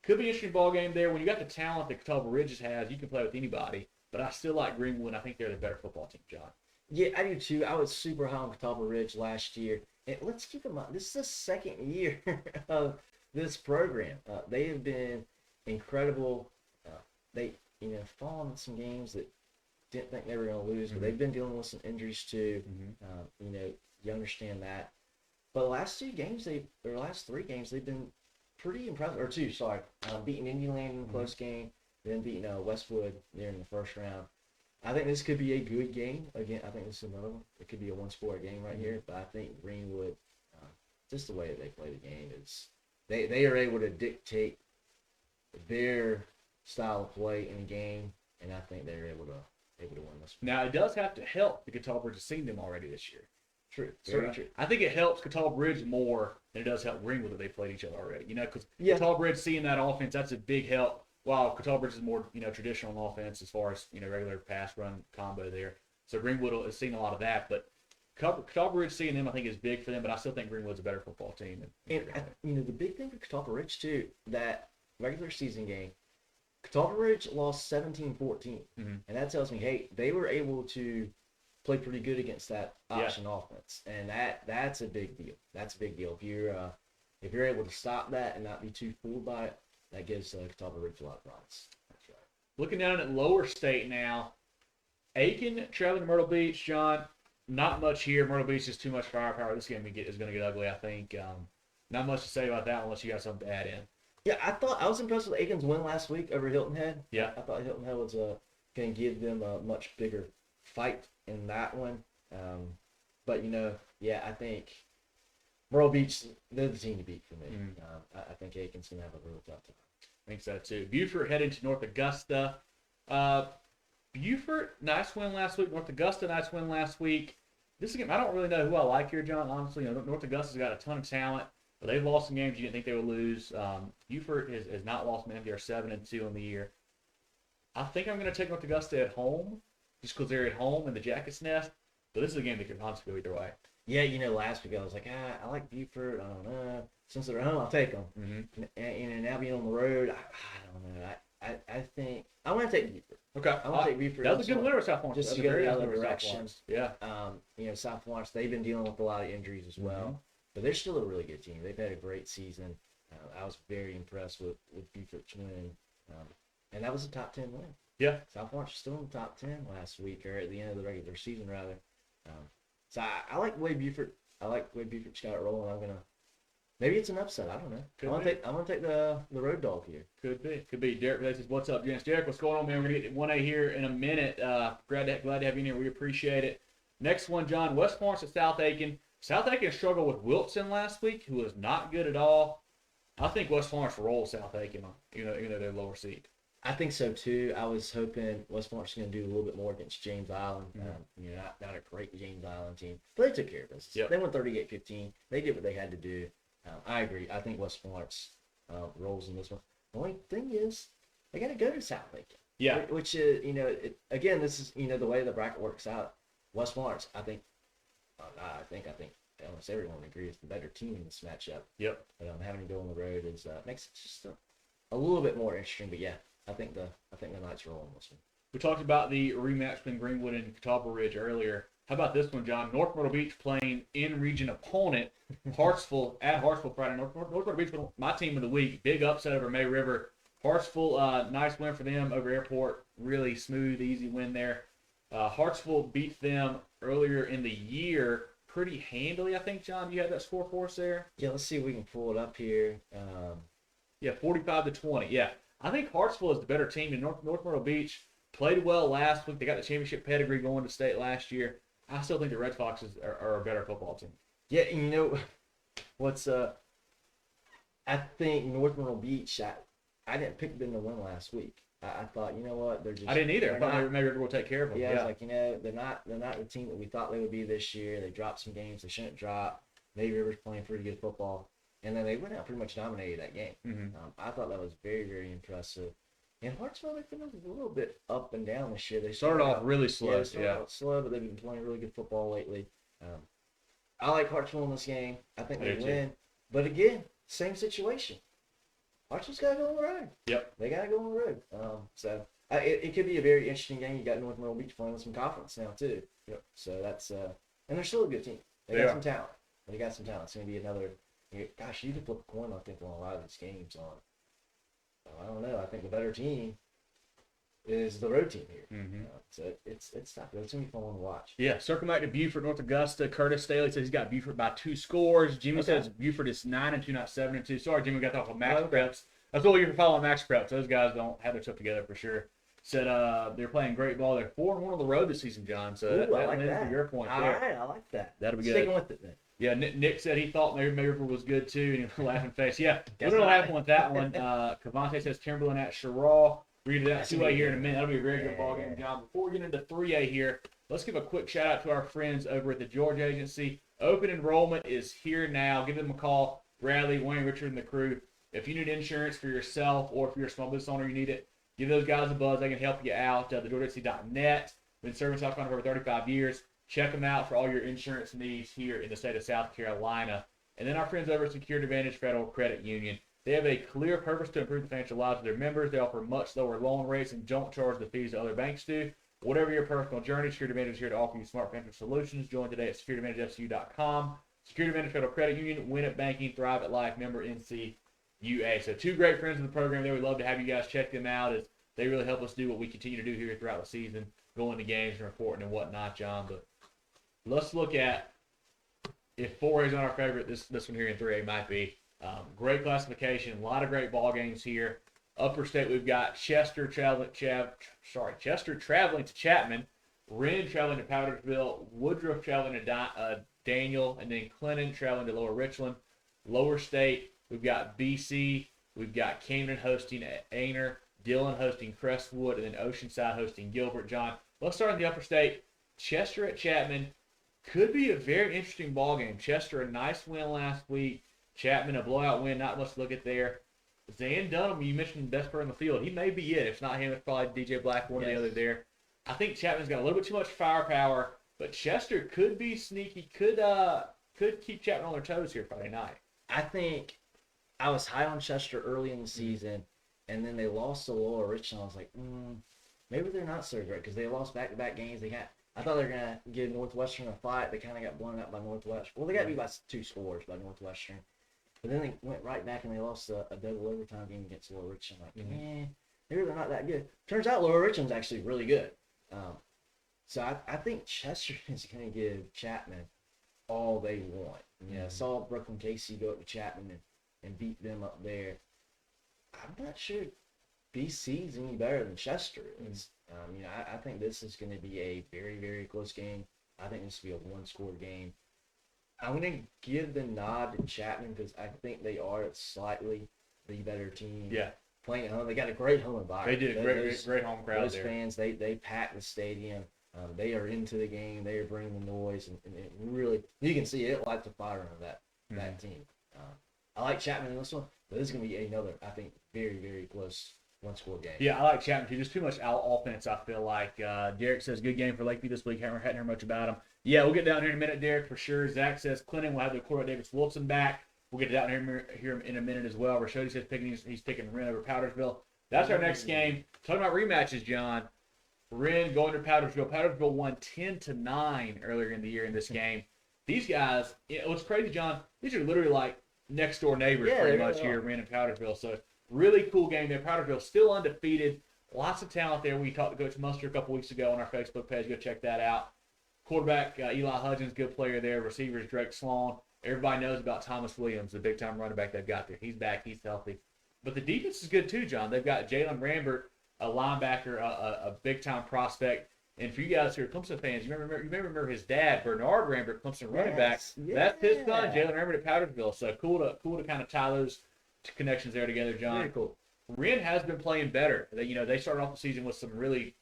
Could be an interesting ball game there. When you got the talent that Catawba Ridge has, you can play with anybody. But I still like Greenwood. I think they're the better football team, John. Yeah, I do too. I was super high on Catawba Ridge last year. And let's keep in mind, this is the second year of this program. They have been incredible. They, fallen in some games that didn't think they were going to lose, but they've been dealing with some injuries too. You understand that. But the last 3 games, they've been pretty impressive. Or 2, sorry. Beating Indian Land in a close game, then beating Westwood there in the first round. I think this could be a good game. Again, I think this is another one. It could be a one-score game right here, but I think Greenwood just the way that they play the game is they are able to dictate their style of play in the game, and I think they're able to win this one. Now, it does have to help that Catawba Bridge has seen them already this year. True. Very true. I think it helps Catawba Bridge more than it does help Greenville that they played each other already. Because Catawba Bridge seeing that offense, that's a big help. While Catawba Bridge is more, traditional on offense as far as, regular pass run combo there. So Greenville has seen a lot of that. But Catawba Bridge seeing them, I think, is big for them. But I still think Greenville's a better football team. And the big thing for Catawba Ridge, too, that regular season game, Catawba Ridge lost 17-14. Mm-hmm. And that tells me, hey, they were able to play pretty good against that option offense. And that's a big deal. That's a big deal. If you're able to stop that and not be too fooled by it, that gives Catawba Ridge a lot of promise. That's right. Looking down at Lower State now, Aiken traveling to Myrtle Beach. John, not much here. Myrtle Beach is too much firepower. This game is going to get ugly, I think. Not much to say about that unless you got something to add in. Yeah, I was impressed with Aiken's win last week over Hilton Head. Yeah. I thought Hilton Head was going to give them a much bigger fight in that one. But, I think Myrtle Beach, they're the team to beat for me. Mm-hmm. I think Aiken's going to have a real tough time. I think so, too. Buford heading to North Augusta. Buford, nice win last week. North Augusta, nice win last week. This game, I don't really know who I like here, John. Honestly, North Augusta's got a ton of talent. But they've lost some games you didn't think they would lose. Buford has not lost many. They're 7-2 on the year. I think I'm going to take North Augusta at home, just because they're at home in the Jackets Nest. But this is a game that could honestly go either way. Yeah, last week I was like, I like Buford. I don't know. Since they're at home, I'll take them. Mm-hmm. And now being on the road, I don't know. I think I want to take Buford. Okay, I want to take Buford. That was a good winner with South Florence. Just to go the other direction. Yeah. South Florence, they've been dealing with a lot of injuries as well. Mm-hmm. But they're still a really good team. They've had a great season. I was very impressed with Buford's win. And that was a top 10 win. Yeah. South Florence was still in the top 10 last week, or at the end of the regular season, rather. So I like the way Buford's got it rolling. Maybe it's an upset. I don't know. I'm gonna take the road dog here. Could be. Derek says, "What's up, gents?" Derek, what's going on, man? We're gonna get 1A here in a minute. Glad to have you in here. We appreciate it. Next one, John. West Florence at South Aiken. South Aiken struggled with Wilson last week, who was not good at all. I think West Florence rolls South Aiken, even though they're lower seed. I think so too. I was hoping West Florence was going to do a little bit more against James Island. Mm-hmm. Not a great James Island team, but they took care of us. Yep. They went 38-15. They did what they had to do. I agree. I think West Florence rolls in this one. The only thing is, they got to go to South Aiken. Yeah. Which is, again, this is, the way the bracket works out. West Florence, I think almost everyone agrees the better team in this matchup. Yep. But having to go on the road makes it just a little bit more interesting. But yeah, I think the Knights roll on this one. We talked about the rematch between Greenwood and Catawba Ridge earlier. How about this one, John? North Myrtle Beach playing in-region opponent Hartsville at Hartsville Friday. North Myrtle Beach, my team of the week. Big upset over May River. Hartsville, nice win for them over Airport. Really smooth, easy win there. Hartsville beat them earlier in the year pretty handily, I think, John. You had that score for us there? Yeah, let's see if we can pull it up here. 45-20. Yeah. I think Hartsville is the better team. And North Myrtle Beach played well last week. They got the championship pedigree going to state last year. I still think the Red Foxes are a better football team. Yeah, I think North Myrtle Beach, I didn't pick them to win last week. I thought, they're just. I didn't either. I thought maybe we'll take care of them. Yeah, I was like, they're not the team that we thought they would be this year. They dropped some games they shouldn't drop. May River's playing pretty good football, and then they went out pretty much dominated that game. Mm-hmm. I thought that was very, very impressive. And Hartsville, they've been a little bit up and down this year. They started off really slow. Slow, but they've been playing really good football lately. I like Hartsville in this game. I think they win. But again, same situation. Hartsville's got to go on the road. Yep. They got to go on the road. It could be a very interesting game. You got North Myrtle Beach playing with some confidence now, too. Yep. So that's and they're still a good team. They got some talent. It's going to be another. Gosh, you could flip a coin, I think, on a lot of these games I don't know. I think the better team is the road team here. Mm-hmm. So it's tough. It's going to be fun to watch. Yeah, circle back to Buford, North Augusta. Curtis Staley says he's got Buford by 2 scores. Jimmy says Buford is 9-2, not 7-2. Sorry, Jimmy, we got off of Max Preps. That's what you're following Max Preps. Those guys don't have their stuff together for sure. said they're playing great ball. They're 4-1 on the road this season, John. So Ooh, that I like lends that. to your point All there. right, I like that. That'll be good. Sticking with it then. Yeah, Nick said he thought maybe Maryville was good too, and he laughing face. Yeah, Guess we're gonna not. laugh with that one. Cavante says Timberland at Sherraw. We're gonna do that 2A here in a minute. That'll be a very good ball game, John. Before we get into 3A here, let's give a quick shout out to our friends over at the Georgia Agency. Open enrollment is here now. Give them a call. Bradley, Wayne, Richard, and the crew. If you need insurance for yourself or if you're a small business owner, you need it. Give those guys a buzz. They can help you out. TheGeorgiaAgency.net. Been serving South Carolina for over 35 years. Check them out for all your insurance needs here in the state of South Carolina. And then our friends over at Security Advantage Federal Credit Union. They have a clear purpose to improve the financial lives of their members. They offer much lower loan rates and don't charge the fees that other banks do. Whatever your personal journey, Security Advantage is here to offer you smart financial solutions. Join today at SecurityAdvantageFCU.com. Security Advantage Federal Credit Union, Win at Banking, Thrive at Life, member NCUA. So 2 great friends of the program there. We'd love to have you guys check them out as they really help us do what we continue to do here throughout the season, going to games and reporting and whatnot, John. But let's look at if 4A is not our favorite, this one here in 3A might be. Great classification, a lot of great ball games here. Upper state, we've got Chester traveling to Chapman, Wren traveling to Powdersville, Woodruff traveling to Daniel, and then Clinton traveling to Lower Richland. Lower state, we've got BC, we've got Camden hosting Aner, Dillon hosting Crestwood, and then Oceanside hosting Gilbert. John, let's start in the upper state. Chester at Chapman could be a very interesting ball game. Chester, a nice win last week. Chapman, a blowout win, not much to look at there. Zan Dunham, you mentioned best player on the field. He may be it. If not him, it's probably DJ Black, one or the other there. I think Chapman's got a little bit too much firepower, but Chester could be sneaky, could keep Chapman on their toes here Friday night. I think I was high on Chester early in the season, and then they lost to Lower Richland. I was like, maybe they're not so great because they lost back-to-back games. I thought they were going to give Northwestern a fight. They kind of got blown out by Northwestern. Well, they got beat by 2 scores by Northwestern. But then they went right back and they lost a double overtime game against Lower Richland. Maybe they're not that good. Turns out Lower Richland's actually really good. So I think Chester is going to give Chapman all they want. I saw Brooklyn Casey go up to Chapman and beat them up there. I'm not sure BC's any better than Chester is. I think this is going to be a very, very close game. I think this will be a 1-score game. I'm going to give the nod to Chapman because I think they are slightly the better team. Yeah. Playing at home. They got a great home environment. They did a great home crowd those there. Those fans, they pack the stadium. They are into the game. They are bringing the noise. And it really, you can see it lights a fire on that team. I like Chapman in this one, but this is going to be another, I think, very, very close 1-score game. Yeah, I like Chapman too. Just too much offense, I feel like. Derek says, good game for Lakeview this week. Hadn't heard much about him. Yeah, we'll get down here in a minute, Derek, for sure. Zach says Clinton will have the quarterback Davis Wilson back. We'll get down here in a minute as well. Rashodi says he's picking Wren over Powdersville. That's our next game. Talking about rematches, John. Wren going to Powdersville. Powdersville won 10-9 earlier in the year in this game. These guys, what's crazy, John, these are literally like next door neighbors pretty much here, Wren and Powdersville. So really cool game there. Powdersville still undefeated. Lots of talent there. We talked to Coach Muster a couple weeks ago on our Facebook page. Go check that out. Quarterback Eli Hudgens, good player there. Receivers Drake Sloan. Everybody knows about Thomas Williams, the big-time running back they've got there. He's back. He's healthy. But the defense is good too, John. They've got Jalen Rambert, a linebacker, a big-time prospect. And for you guys who are Clemson fans, you may remember his dad, Bernard Rambert, Clemson running back. That's his son, Jalen Rambert at Powdersville. So cool to kind of tie those connections there together, John. Very cool. Wren has been playing better. They started off the season with some really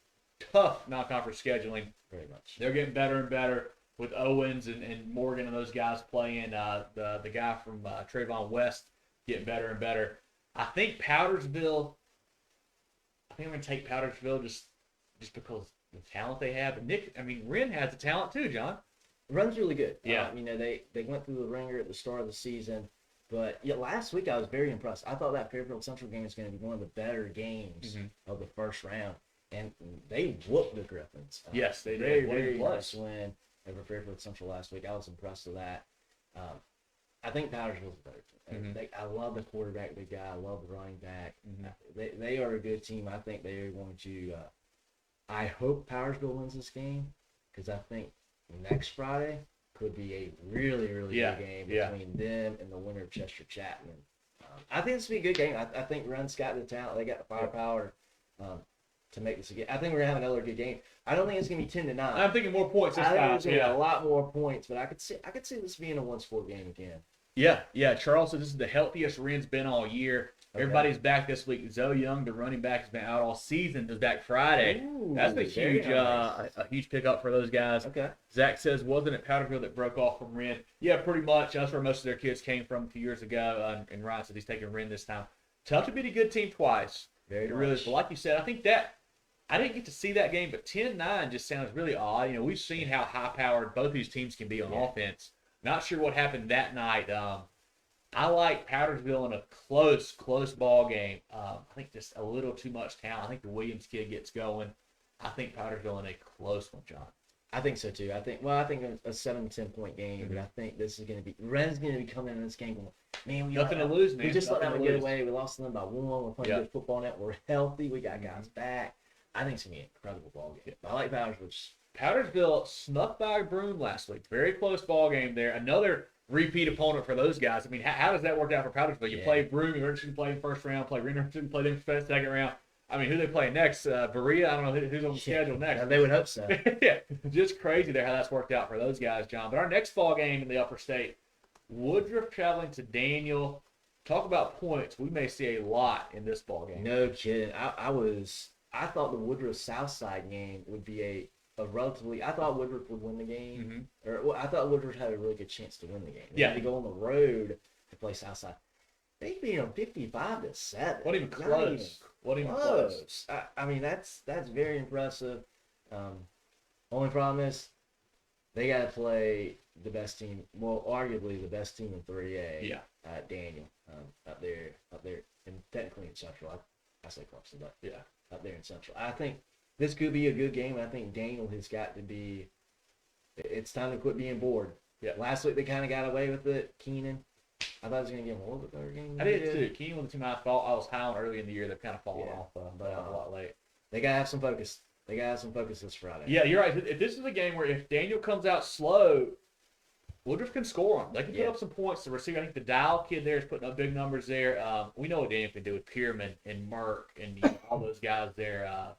tough non-conference scheduling. Very much. They're getting better and better with Owens and Morgan and those guys playing. The guy from Trayvon West getting better and better. I think Powdersville. I think I'm going to take Powdersville just because the talent they have. And Wren has the talent too, John. Wren's really good. Yeah. They went through the ringer at the start of the season. But last week I was very impressed. I thought that Fairfield Central game was going to be one of the better games of the first round. And they whooped the Griffins. Yes, they very, did. very nice win over Fairfield Central last week. I was impressed with that. I think Powdersville's a better team. I love the quarterback, big guy. I love the running back. They are a good team. I think they are going to I hope Powdersville wins this game because I think next Friday could be a really, really good game between them and the winner of Chester Chapman. I think this will be a good game. I think Wren's got the talent. They got the firepower to make this a game. I think we're gonna have another good game. I don't think it's gonna be 10-9. I'm thinking more points this I think time. there's gonna be a lot more points, but I could see this being a one-score game again. Yeah. Charles says this is the healthiest Ren's been all year. Okay. Everybody's back this week. Zoe Young, the running back, has been out all season. Was back Friday. Ooh, That's a very huge, nice. a huge pickup for those guys. Okay. Zach says, wasn't it Powderville that broke off from Ren? Yeah, pretty much. That's where most of their kids came from a few years ago. And Ryan said he's taking Ren this time. Tough to beat a good team twice. Very It really much. is. But like you said, I think that I didn't get to see that game, but 10-9 just sounds really odd. You know, we've seen how high-powered both these teams can be on offense. Not sure what happened that night. I like Powdersville in a close ball game. I think just a little too much talent. I think the Williams kid gets going. I think Powdersville in a close one, John. I think so too. I think a 7-10 point game, but I think this is going to be Ren's going to be coming in this game going, man, Nothing to lose, man. We just let Nothing them to get lose. away. We lost to them by 1. We're playing good football now. We're healthy. We got guys back. I think it's going to be an incredible ball game. I like Powdersville. Powdersville snuck by Broome last week. Very close ball game there. Another repeat opponent for those guys. I mean, how does that work out for Powdersville? You play Broome, you originally played in first round, play Greenville, play them in second round. I mean, who they play next? Berea? I don't know who's on the schedule next. They would hope so. Yeah, just crazy there how that's worked out for those guys, John. But our next ball game in the upper state, Woodruff traveling to Daniel. Talk about points. We may see a lot in this ball game. No kidding. I thought the Woodruff Southside game would be a relatively. I thought Woodruff would win the game, I thought Woodruff had a really good chance to win the game. They had to go on the road to play Southside. They beat them 55-7. What even close? What even close? I mean, that's very impressive. Only problem is they got to play the best team. Well, arguably the best team in 3A. Yeah. Daniel, up there, and technically in Central. I say Clemson, but Yeah. up there in Central. I think this could be a good game. I think Daniel has got to be. It's time to quit being bored. Yeah. Last week they kind of got away with it. Keenan. I thought it was going to give him a little bit better game. I did too. Keenan was the team I thought I was high on early in the year. They've kind of fallen off, but a lot late. They got to have some focus. They got to have some focus this Friday. Yeah, you're right. If this is a game where if Daniel comes out slow, Woodruff can score them. They can put up some points. The receiver, I think the Dial kid there is putting up big numbers there. We know what Daniel can do with Pierman and Merck and all those guys there.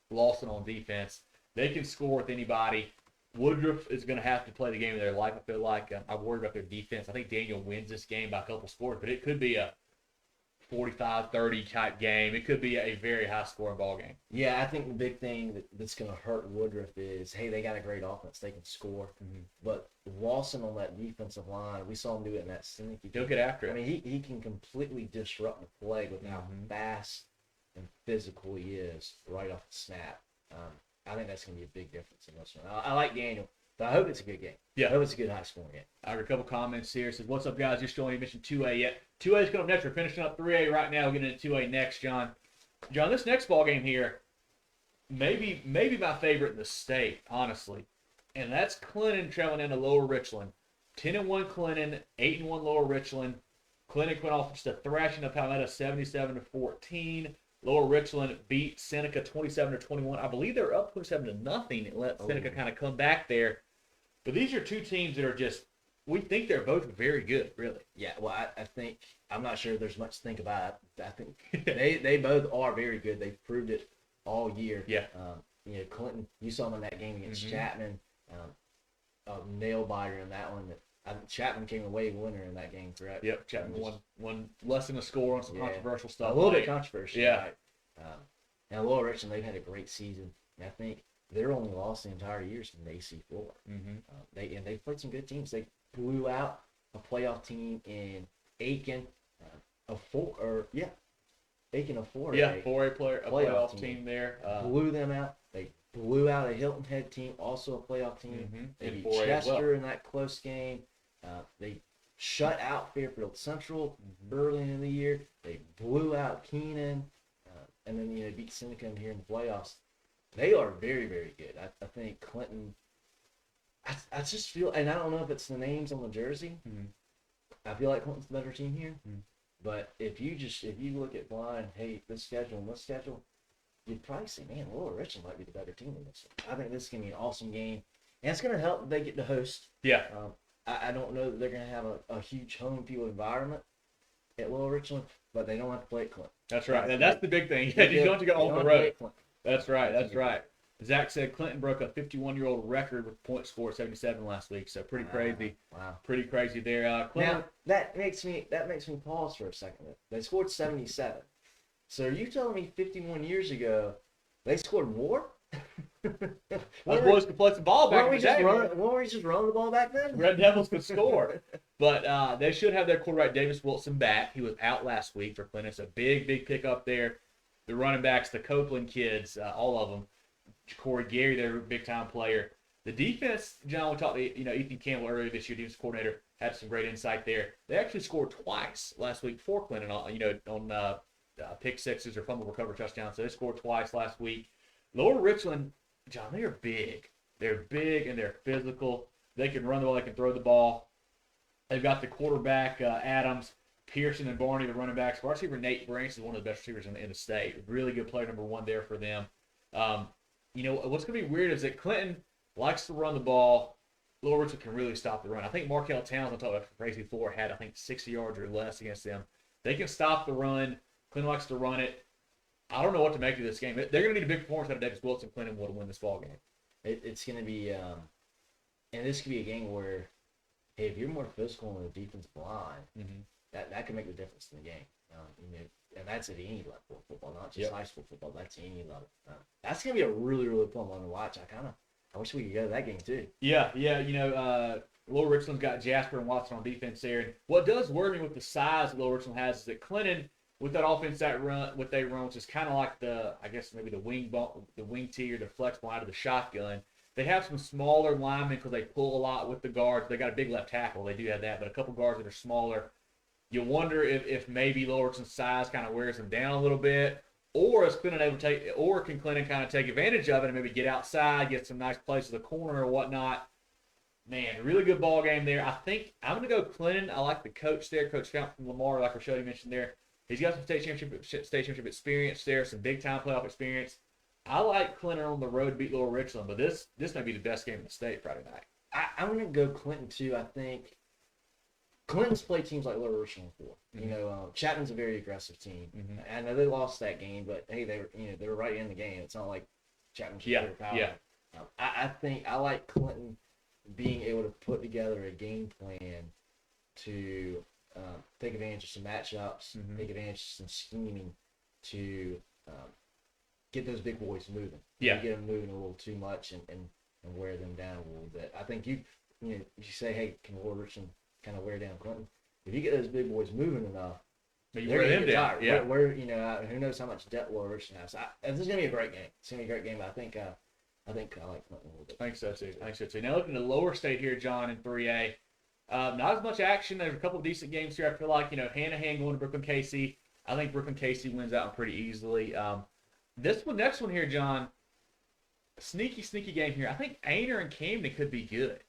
Lawson on defense. They can score with anybody. Woodruff is going to have to play the game of their life, I feel like. I'm worried about their defense. I think Daniel wins this game by a couple scores, but it could be a 45-30 type game. It could be a very high-scoring ball game. Yeah, I think the big thing that's going to hurt Woodruff is, hey, they got a great offense. They can score. But Lawson on that defensive line, we saw him do it in that Seneca. He'll get after it. I mean, he can completely disrupt the play with how fast and physical he is right off the snap. I think that's going to be a big difference in this one. I like Daniel, but I hope it's a good game. Yeah. I hope it's a good high-scoring game. I got a couple comments here. It says, what's up, guys? Just showing you mentioned 2A yet. 2A is coming up next. We're finishing up 3A right now. We're getting into 2A next, John. John, this next ball game here, maybe my favorite in the state, honestly. And that's Clinton traveling into Lower Richland. 10-1 Clinton, 8-1 Lower Richland. Clinton went off just a thrashing of Palmetto 77-14. Lower Richland beat Seneca 27-21. I believe they were up 27-0 and let Seneca kind of come back there. But these are two teams that are just, we think they're both very good, really. Yeah, well, I think, I'm not sure there's much to think about. I think they both are very good. They've proved it all year. Yeah. Clinton, you saw him in that game against Chapman, a nail biter in that one. I think Chapman came away winner in that game, correct? Yep, Chapman won less than a score on some controversial stuff. A little bit controversial. Yeah. Right. And Lower Richland, they've had a great season. And I think their only loss the entire year is from AC Flora. They played some good teams. They blew out a playoff team in Aiken, Aiken of 4A. Yeah, 4A playoff team there. Blew them out. They blew out a Hilton Head team, also a playoff team. They beat Chester in that close game. They shut out Fairfield Central early in the year. They blew out Keenan, and then beat Seneca here in the playoffs. They are very, very good. I think Clinton. I just feel, and I don't know if it's the names on the jersey. I feel like Clinton's the better team here. But if you look at blind, hey, this schedule, you'd probably say, man, Lower Richland might be the better team in this one. I think this is going to be an awesome game. And it's going to help that they get to host. Yeah. I don't know that they're going to have a huge home field environment at Lower Richland, but they don't have to play at Clinton. That's right. And that's the big thing. Yeah, you don't have to go on the road. That's right. That's right. Zach said Clinton broke a 51-year-old record with points scored 77 last week. So pretty crazy. Wow. Pretty crazy there. Clinton, Now that makes me pause for a second. They scored 77. So are you telling me 51 years ago they scored more? those boys could play some ball back in the day. Weren't we just running the ball back then? Red Devils could score. But they should have their quarterback Davis Wilson back. He was out last week for Clinton. It's a big pickup there. The running backs, the Copeland kids, all of them. Corey Gary, their big-time player. The defense, John, we talked to Ethan Campbell earlier this year, defense coordinator, had some great insight there. They actually scored twice last week for Clinton, on pick sixes or fumble recovery touchdowns. So they scored twice last week. Lower Richland, John, they are big. They're big and they're physical. They can run the ball. They can throw the ball. They've got the quarterback, Adams, Pearson, and Barney, the running backs. Wide receiver Nate Branch is one of the best receivers in the state. Really good player, number one there for them. What's going to be weird is that Clinton likes to run the ball. Lower Richland can really stop the run. I think Markel Towns, I talked about crazy Flora, had, 60 yards or less against them. They can stop the run. Clinton likes to run it. I don't know what to make of this game. They're going to need a big performance out of Davis Wilson. Clinton will win this ball game. It's going to be, and this could be a game where, hey, if you're more physical in the defensive line, that can make the difference in the game. And that's at any level of football, not just high school football. That's at any level. That's going to be a really, really fun one to watch. I wish we could go to that game too. Yeah. Lower Richland's got Jasper and Watson on defense there. And what does worry me with the size Lower Richland has is that Clinton, with that offense what they run, which is kind of like the wing tee or the flex ball out of the shotgun. They have some smaller linemen because they pull a lot with the guards. They got a big left tackle. They do have that, but a couple guards that are smaller. You wonder if maybe Lower Richland's size kind of wears them down a little bit, or can Clinton kind of take advantage of it and maybe get outside, get some nice plays to the corner or whatnot. Man, really good ball game there. I think I'm going to go Clinton. I like the coach there, Coach Fount from Lamar, like Rashodi mentioned there. He's got some state championship experience there, some big-time playoff experience. I like Clinton on the road to beat Lower Richland, but this may be the best game in the state Friday night. I'm going to go Clinton too. I think Clinton's played teams like Lower Richland before. Chapman's a very aggressive team. I know they lost that game, but hey, they were right in the game. It's not like Chapman's power. Yeah. I think I like Clinton being able to put together a game plan to take advantage of some matchups, take advantage of some scheming to get those big boys moving. Yeah. You get them moving a little too much and wear them down a little bit. I think you say, hey, can Lower Richland kind of wear down Clinton? If you get those big boys moving enough, they're going to get tired. Yeah. Who knows how much depth Lower Richland has. This is going to be a great game. It's going to be a great game, but I think I like Clinton a little bit. I think so too. Now looking at the lower state here, John, in 3A. Not as much action. There's a couple of decent games here. I feel like, Hanna going to Brooklyn Casey. I think Brooklyn Casey wins that one pretty easily. Next one here, John, sneaky game here. I think Ainer and Camden could be good.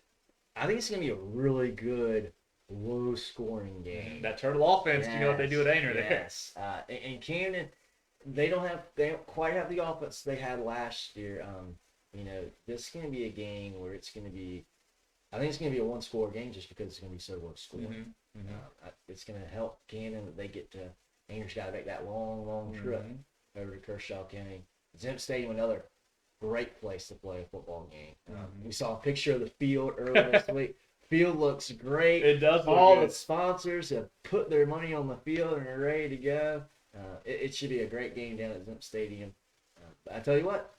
I think it's going to be a really good, low-scoring game. That Turtle offense, you know what they do at Ainer there. Yes. And Camden, they don't quite have the offense they had last year. This is going to be a game where it's going to be, I think it's going to be a one-score game just because it's going to be so low scoring. It's going to help Camden that they get to, Ainer's got to make that long trip over to Kershaw County. Zemp Stadium, another great place to play a football game. We saw a picture of the field earlier this week. Field looks great. It does look All good. the sponsors have put their money on the field and are ready to go. It should be a great game down at Zemp Stadium. But I tell you what,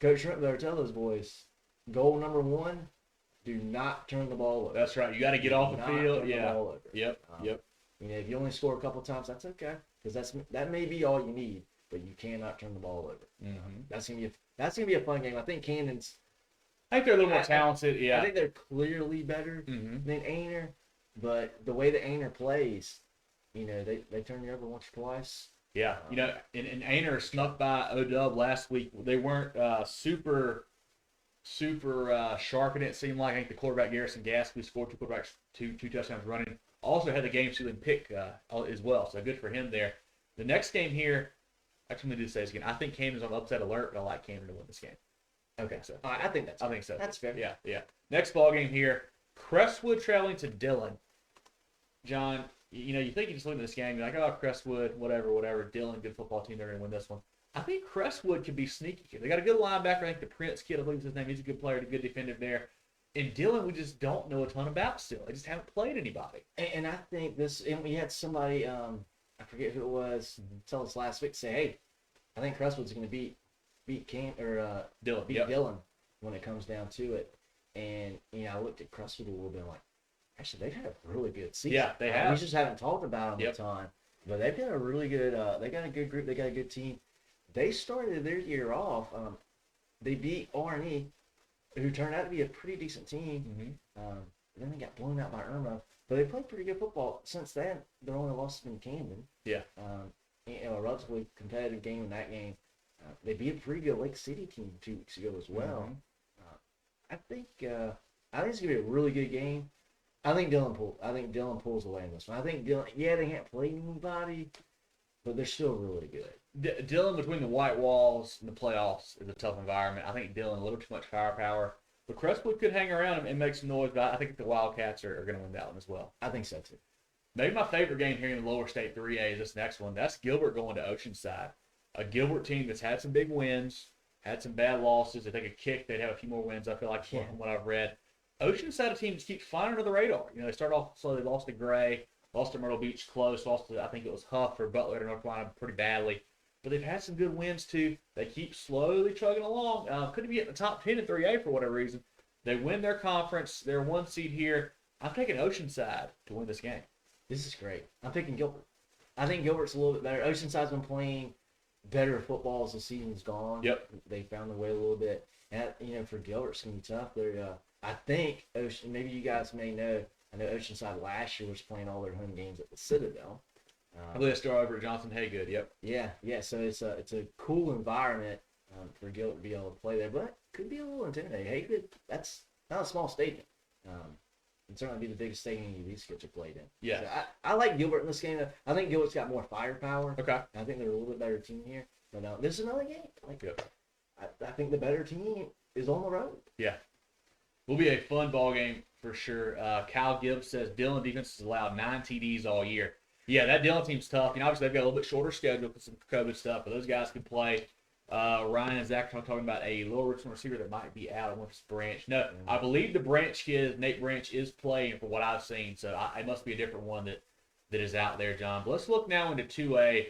Coach Shrimp better tell those boys, goal number one, do not turn the ball over. That's right. You got to get off the field. Turn the ball over. Yep. If you only score a couple times, that's okay, because that may be all you need, but you cannot turn the ball over. That's gonna be a fun game. I think Camden's. I think they're a little more talented. Yeah. I think they're clearly better than Ainer, but the way that Ainer plays, they turn you over once or twice. Yeah. And Ainer snuck by O-Dub last week. They weren't super sharp in it. Seemed like I think the quarterback Garrison Gaffney scored two touchdowns running. Also had the game-sealing pick as well, so good for him there. The next game here, actually, let me do say this again. I think Camden's on upset alert, but I like Camden to win this game. Okay, so I think that's fair. I think so. That's fair. Yeah. Next ball game here, Crestwood traveling to Dillon. John, you think you just look at this game, you're like, oh, Crestwood, whatever. Dillon, good football team, they're going to win this one. I think Crestwood could be sneaky. They got a good linebacker. I think the Prince kid, I believe is his name. He's a good player, a good defender there. And Dillon, we just don't know a ton about still. They just haven't played anybody. And I think and we had somebody, I forget who it was, tell us last week, say, hey, I think Crestwood's going to beat Dillon when it comes down to it. And, I looked at Crestwood a little bit like, actually, they've had a really good season. Yeah, they have. We just haven't talked about them a ton. But they've got a really good, they got a good group. They got a good team. They started their year off. They beat R&E, who turned out to be a pretty decent team. Then they got blown out by Irma. But they played pretty good football. Since then, their only loss has been Camden. Yeah. A relatively competitive game in that game. They beat a pretty good Lake City team 2 weeks ago as well. I think it's gonna be a really good game. I think Dillon pulls away in this one. I think Dillon. Yeah, they can't play anybody, but they're still really good. Dillon between the white walls and the playoffs is a tough environment. I think Dillon a little too much firepower, but Crestwood could hang around and make some noise. But I think the Wildcats are going to win that one as well. I think so too. Maybe my favorite game here in the lower state 3A is this next one. That's Gilbert going to Oceanside. A Gilbert team that's had some big wins, had some bad losses. If they could kick, they'd have a few more wins, I feel like, from what I've read. Oceanside, a team just keeps flying under the radar. They start off slow. They lost to Gray, lost to Myrtle Beach close, lost to, I think it was Huff or Butler to North Carolina pretty badly. But they've had some good wins, too. They keep slowly chugging along. Couldn't be in the top 10 in 3A for whatever reason. They win their conference. They're 1 seed here. I'm taking Oceanside to win this game. This is great. I'm picking Gilbert. I think Gilbert's a little bit better. Oceanside's been playing better football as the season's gone. Yep. They found their way a little bit. And, for Gilbert, it's going to be tough. They're, I think, maybe you guys may know, I know Oceanside last year was playing all their home games at the Citadel. I believe they start over at Johnson Haygood, yep. Yeah, so it's a cool environment for Gilbert to be able to play there, but could be a little intimidating. Haygood, that's not a small stadium. It'd certainly be the biggest stadium these kids have played in. Yeah. So I like Gilbert in this game. I think Gilbert's got more firepower. Okay. I think they're a little bit better team here. But this is another game. I think the better team is on the road. Yeah. Will be a fun ball game for sure. Kyle Gibbs says Dillon defense has allowed 9 TDs all year. Yeah, that Dillon team's tough. Obviously they've got a little bit shorter schedule because of COVID stuff, but those guys can play. Ryan and Zach are talking about a Little Richland receiver that might be out. I wonder if it's Branch. No, I believe the Branch kid, Nate Branch, is playing for what I've seen, so it must be a different one that is out there, John. But let's look now into 2A.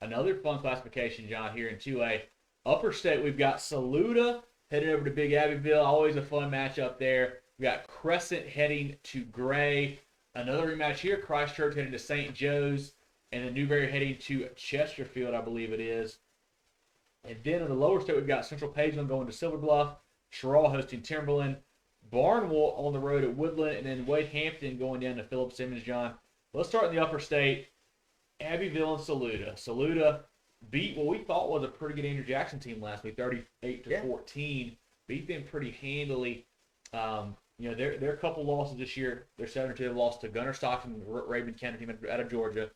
Another fun classification, John, here in 2A. Upper State, we've got Saluda headed over to Big Abbeville. Always a fun matchup there. We got Crescent heading to Gray. Another rematch here. Christchurch heading to St. Joe's. And then Newberry heading to Chesterfield, I believe it is. And then in the lower state, we've got Central Pageland going to Silver Bluff. Sherrill hosting Timberland. Barnwell on the road at Woodland. And then Wade Hampton going down to Philip Simmons, John. Let's start in the upper state. Abbeville and Saluda. Saluda beat what we thought was a pretty good Andrew Jackson team last week, 38-14. Beat them pretty handily. They're a couple losses this year. They're 7-2. They lost to Gunner Stockton, Raven County team out of Georgia,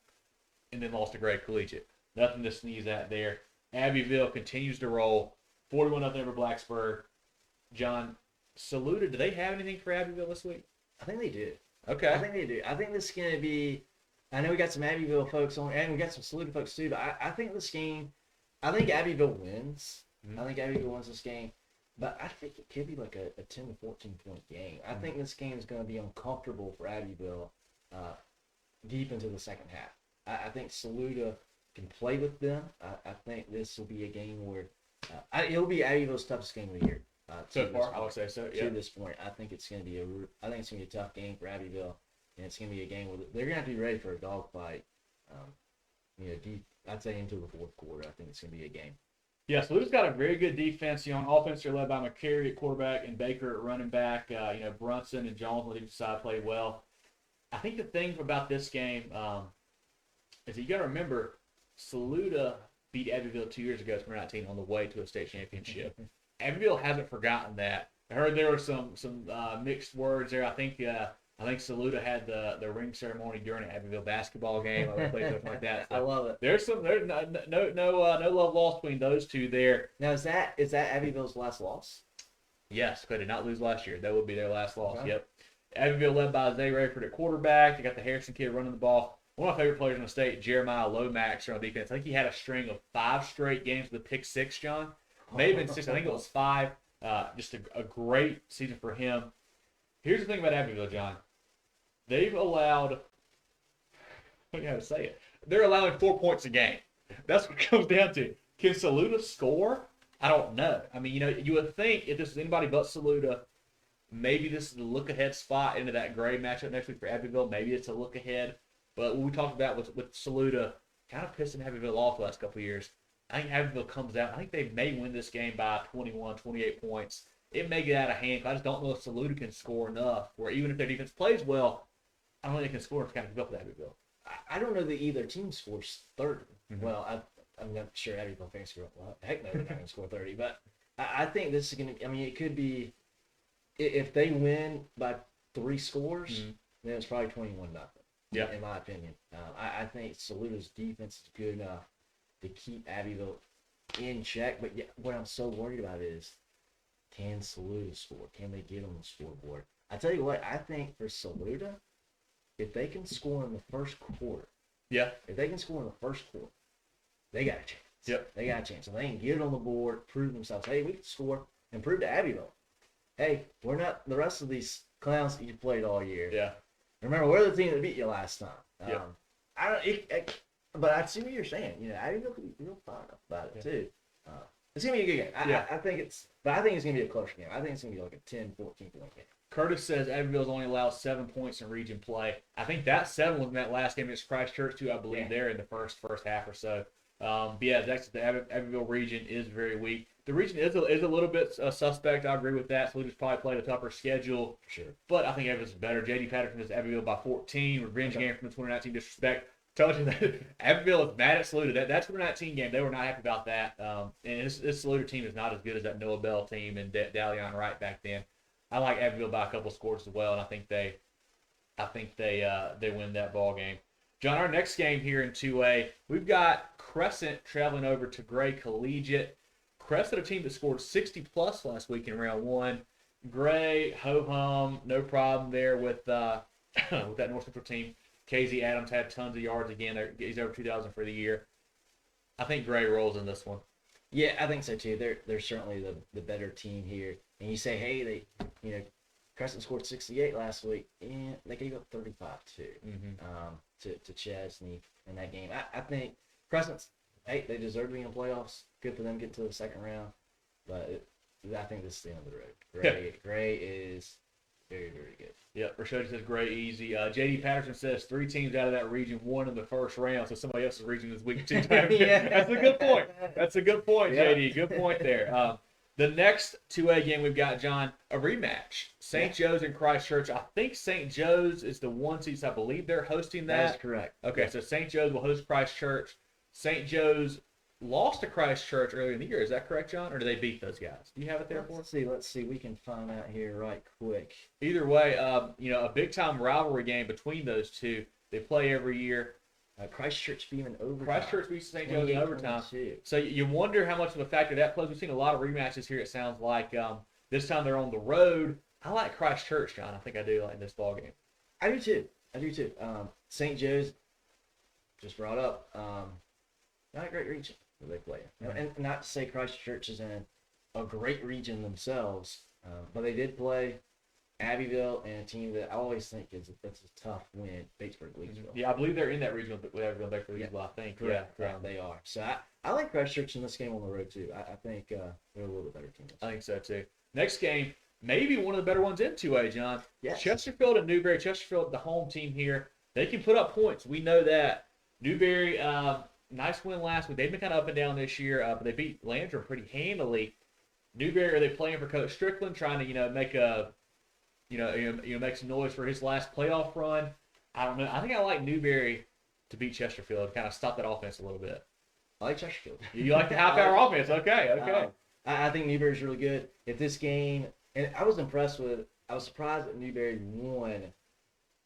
and then lost to Gray Collegiate. Nothing to sneeze at there. Abbeville continues to roll, 41-0 over Blacksburg. John, Saluda, do they have anything for Abbeville this week? I think they do. Okay. I think they do. I think this is going to be. I know we got some Abbeville folks on, and we got some Saluda folks too. But I think this game, I think Abbeville wins. I think Abbeville wins this game, but I think it could be like a 10 to 14 point game. I think this game is going to be uncomfortable for Abbeville deep into the second half. I think Saluda can play with them. I think this will be a game where it'll be Abbeville's toughest game of the year. So far, I would say so. Yeah. To this point, I think it's going to be a tough game for Abbeville. And it's going to be a game where they're going to have to be ready for a dogfight. Deep, I'd say into the fourth quarter. I think it's going to be a game. Yeah, so Saluda's got a very good defense. On offense, they're led by McCary at quarterback and Baker at running back. Brunson and Jones on the defensive side played well. I think the thing about this game is that you got to remember Saluda beat Abbeville 2 years ago, 2019, on the way to a state championship. Abbeville hasn't forgotten that. I heard there were some mixed words there. I think Saluda had the ring ceremony during an Abbeville basketball game or something like that. So I love it. There's no love lost between those two there. Now is that Abbeville's last loss? Yes, they did not lose last year. That would be their last loss. Okay. Yep. Abbeville led by Zay Rayford at quarterback. They got the Harrison kid running the ball. one of my favorite players in the state, Jeremiah Lomax, on defense. I think he had a string of 5 straight games with a pick 6, John. May have been 6. I think it was 5. Just a great season for him. Here's the thing about Abbeville, John. They've allowed, I don't know how to say it. They're allowing 4 points a game. That's what it comes down to. Can Saluda score? I don't know. I mean, you would think if this is anybody but Saluda, maybe this is a look-ahead spot into that Gray matchup next week for Abbeville. Maybe it's a look-ahead. But what we talked about with Saluda, kind of pissing Abbeville off the last couple of years. I think Abbeville comes out. I think they may win this game by 21, 28 points. It may get out of hand. I just don't know if Saluda can score enough where even if their defense plays well, I don't think they can score to kind of keep up with Abbeville. I don't know that either team scores 30. Mm-hmm. Well, I'm not sure Abbeville fans score a lot. Heck no, they're not going to score 30. But I think this is going to – I mean, it could be – if they win by 3 scores, then it's probably 21-0. Yeah. In my opinion. I think Saluda's defense is good enough to keep Abbeville in check. But what I'm so worried about is, can Saluda score? Can they get on the scoreboard? I tell you what, I think for Saluda, if they can score in the first quarter, if they can score in the first quarter, they got a chance. Yep. They got a chance. And they can get it on the board, prove themselves. Hey, we can score, and prove to Abbeville. Hey, we're not the rest of these clowns that you played all year. Yeah. Remember, we're the team that beat you last time. Yeah. But I see what you're saying. Abbeville could be real fired up about it too. It's gonna be a good game. I think it's gonna be a closer game. I think it's gonna be like a 10-14 point game. Curtis says Abbeville's only allowed 7 points in region play. I think that 7 was in that last game against Christchurch too. I believe there in the first half or so. But yeah, the Abbeville region is very weak. The region is a little bit suspect. I agree with that. Saluda's probably played a tougher schedule. Sure. But I think Abbeville's better. J.D. Patterson is Abbeville by 14. Revenge game from the 2019 disrespect. Told you that Abbeville is mad at Saluda. That 2019 game, they were not happy about that. And this Saluda team is not as good as that Noah Bell team and Dalion Wright back then. I like Abbeville by a couple scores as well, and I think they win that ball game. John, our next game here in 2A, we've got Crescent traveling over to Gray Collegiate. Crescent, a team that scored 60-plus last week in round 1. Gray, ho-hum, no problem there with that North Central team. KZ Adams had tons of yards again. He's over 2,000 for the year. I think Gray rolls in this one. Yeah, I think so too. They're certainly the better team here. And you say, hey, Crescent scored 68 last week, and they gave up 35 too to Chesney in that game. I think Crescent's, hey, they deserve to be in the playoffs. Good for them to get to the second round. But I think this is the end of the road. Gray is very, very good. Yep, Rashad says Gray easy. J.D. Patterson says 3 teams out of that region won in the first round, so somebody else's region is weak too. That's a good point. That's a good point, J.D. Good point there. The next 2A game we've got, John, a rematch. St. Joe's and Christchurch. I think St. Joe's is the 1 seed, so I believe they're hosting that. That is correct. Okay, so St. Joe's will host Christchurch. St. Joe's lost to Christchurch earlier in the year. Is that correct, John? Or did they beat those guys? Do you have it there for us? Let's see. We can find out here right quick. Either way, a big-time rivalry game between those two. They play every year. Christchurch beat them in overtime. Christchurch beats St. Joe's in overtime. 22. So you wonder how much of a factor that plays. We've seen a lot of rematches here, it sounds like. This time they're on the road. I like Christchurch, John. I think I do like this ball game. I do too. St. Joe's, just brought up, not a great region that they play in. And not to say Christchurch is in a great region themselves, but they did play Abbeville and a team that I always think that's a tough win, Batesburg-Leesville. Yeah, I believe they're in that region with Abbeville and Batesburg-Leesville, I think. Correct. They are. So I like Christchurch in this game on the road too. I think they're a little bit better team. I think so too. Next game, maybe one of the better ones in 2A, John. Yes. Chesterfield and Newberry. Chesterfield, the home team here. They can put up points. We know that. Newberry, nice win last week. They've been kind of up and down this year, but they beat Landrum pretty handily. Newberry, are they playing for Coach Strickland, trying to make make some noise for his last playoff run? I don't know. I think I like Newberry to beat Chesterfield, kind of stop that offense a little bit. I like Chesterfield. You like the high-power offense? Okay. I think Newberry's really good. If this game, and I was surprised that Newberry won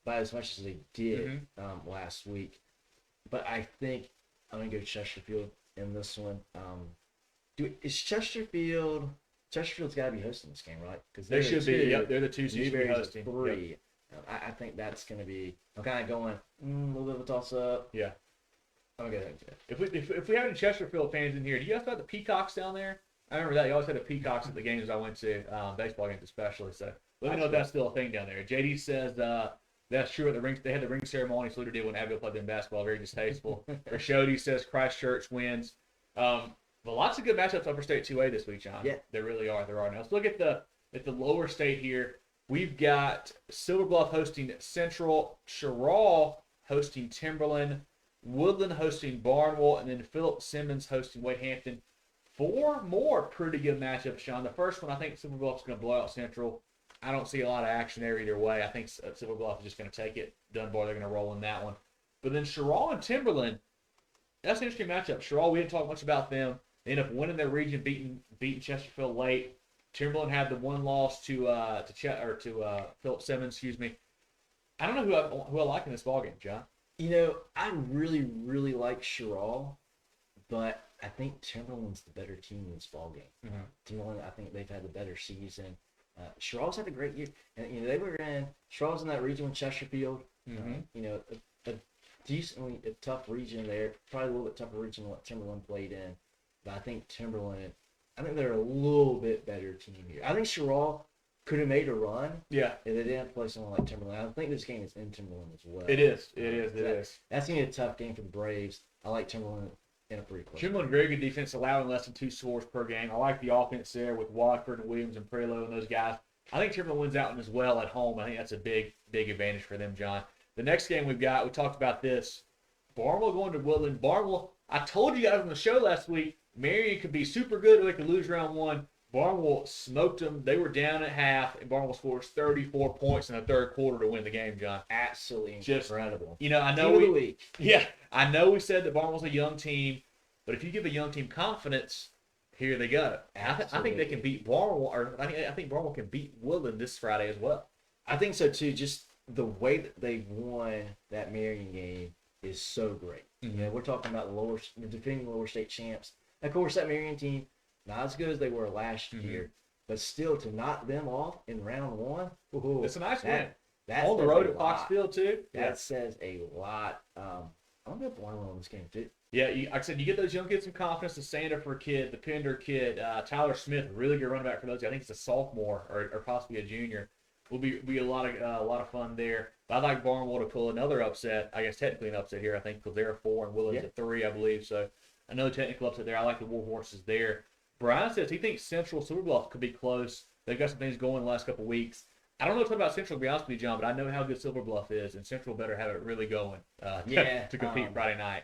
by as much as they did last week. But I think I'm going to go Chesterfield in this one. Is Chesterfield's got to be hosting this game, right? Because they should be. Yep, they're the 2 seeds hosting. 3. I think that's going to be. I'm kind of going a little bit of a toss up. Yeah. I'm gonna go. If we have any Chesterfield fans in here, do you guys have the Peacocks down there? I remember that. You always had the Peacocks at the games I went to, baseball games especially. So let me know if that's still a thing down there. JD says that's true. At the ring, they had the ring ceremony Saluda did when Abbeville played them basketball. Very distasteful. Rashodi says Christchurch wins. But lots of good matchups Upper State 2A this week, John. Yeah, there really are. There are. Now let's look at the lower state here. We've got Silver Bluff hosting Central, Sherrall hosting Timberland, Woodland hosting Barnwell, and then Philip Simmons hosting Wade Hampton. 4 more pretty good matchups, Sean. The first one, I think Silver Bluff's going to blow out Central. I don't see a lot of action there either way. I think Silver Bluff is just going to take it. Dunbar, they're going to roll in that one. But then Sherrall and Timberland, that's an interesting matchup. Sherrall, we didn't talk much about them. They ended up winning their region, beating Chesterfield late. Timberland had the one loss to Philip Simmons. Excuse me. I don't know who I like in this ballgame, John. You know, I really, really like Sherrall, but I think Timberland's the better team in this ballgame. Mm-hmm. Timberland, I think they've had the better season. Sherrall's had a great year, and they were in. Sherrall's in that region with Chesterfield. Mm-hmm. A decently tough region there. Probably a little bit tougher region than what Timberland played in, but I think Timberland. I think they're a little bit better team here. I think Sherrall could have made a run. Yeah. If they didn't play someone like Timberland. I think this game is in Timberland as well. It is. It is. That's going to be a tough game for the Braves. I like Timberland in a pretty close. Timberland, very good defense, allowing less than 2 scores per game. I like the offense there with Watford and Williams and Prelo and those guys. I think Timberland wins that one as well at home. I think that's a big advantage for them, John. The next game we talked about this. Barnwell going to Woodland. Barnwell, I told you guys on the show last week, Marion could be super good or they could lose round 1. Barnwell smoked them. They were down at half, and Barnwell scores 34 points in the third quarter to win the game, John. Absolutely incredible. I know I know we said that Barnwell's a young team, but if you give a young team confidence, here they go. I think they can beat Barnwell, or I think Barnwell can beat Woodland this Friday as well. I think so too. Just the way that they won that Marion game is so great. Mm-hmm. You know, we're talking about the defending lower state champs. Of course, that Marion team, not as good as they were last year, but still to knock them off in round 1, it's a nice win. That's on the road at Fox Field too. That says a lot. I'm gonna go Barnwell in this game too. Yeah, like I said, you get those young kids some confidence. The Sandifer kid, the Pender kid, Tyler Smith, really good running back for those. I think he's a sophomore or possibly a junior. Will be a lot of fun there. But I'd like Barnwell to pull another upset. I guess technically an upset here. I think because they're a 4 and Willard's a 3, I believe. So another technical upset there. I like the War Horses there. Brian says he thinks Central Silver Bluff could be close. They've got some things going the last couple of weeks. I don't know about Central, to be honest with you, John, but I know how good Silver Bluff is, and Central better have it really going to compete Friday night.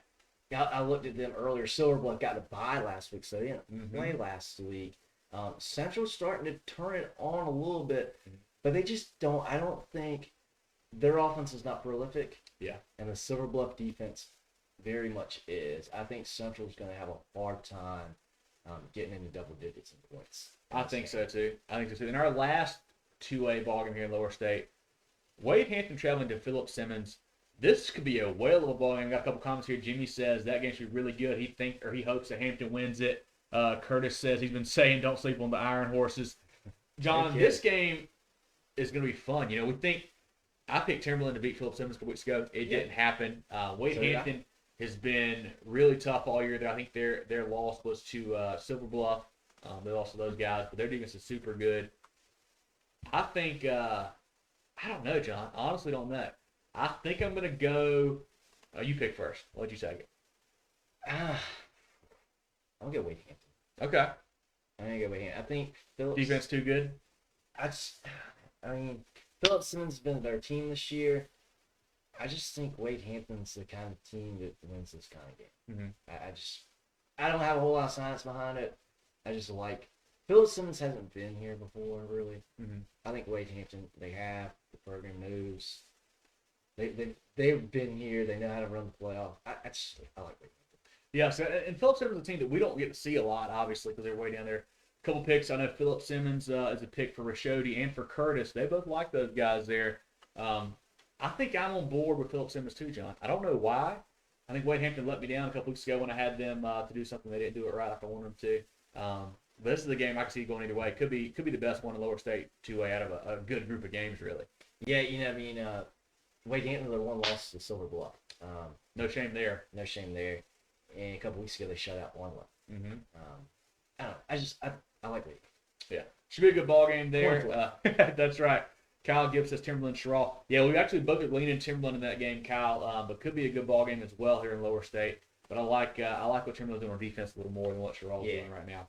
I looked at them earlier. Silver Bluff got a bye last week, so they didn't play last week. Central's starting to turn it on a little bit, but they just don't. I don't think their offense is not prolific. Yeah. And the Silver Bluff defense very much is. I think Central's going to have a hard time getting into double digits in points. I think so too. In our last 2A ballgame here in Lower State, Wade Hampton traveling to Philip Simmons. This could be a whale of a ballgame. Got a couple comments here. Jimmy says that game should be really good. He hopes that Hampton wins it. Curtis says he's been saying don't sleep on the Iron Horses. John, this game is going to be fun. I picked Timberland to beat Philip Simmons a couple weeks ago. It didn't happen. Wade Hampton has been really tough all year. I think their loss was to Silver Bluff. They lost to those guys, but their defense is super good. I think I don't know, John. I honestly don't know. I think I'm going to go you pick first. I'll let you second. I'm going to go Wade Hampton. Okay. I'm going to go Wade Hampton. I think Phillips... Defense too good? Philip Simmons has been a better team this year. I just think Wade Hampton's the kind of team that wins this kind of game. Mm-hmm. I don't have a whole lot of science behind it. I just like... Philip Simmons hasn't been here before, really. Mm-hmm. I think Wade Hampton, they have. The program knows. They've been here. They know how to run the playoff. I like Wade Hampton. Yeah, so, and Philip Simmons is a team that we don't get to see a lot, obviously, because they're way down there. A couple picks. I know Philip Simmons is a pick for Rashodi and for Curtis. They both like those guys there. I think I'm on board with Philip Simmons too, John. I don't know why. I think Wade Hampton let me down a couple weeks ago when I had them to do something. They didn't do it right like I wanted them to. But this is a game I can see going either way. Could be the best one in Lower State 2A out of a good group of games, really. Yeah, Wade Hampton, their one loss to Silver Bluff. No shame there. No shame there. And a couple weeks ago, they shut out one. Mm-hmm. I don't know. I like Wade. Yeah. Should be a good ball game there. That's right. Kyle Gibbs says Timberland Sherall. Yeah, we actually both are leaning Timberland in that game, Kyle. But could be a good ball game as well here in Lower State. But I like what Timberland's doing on defense a little more than what Sherall's doing right now.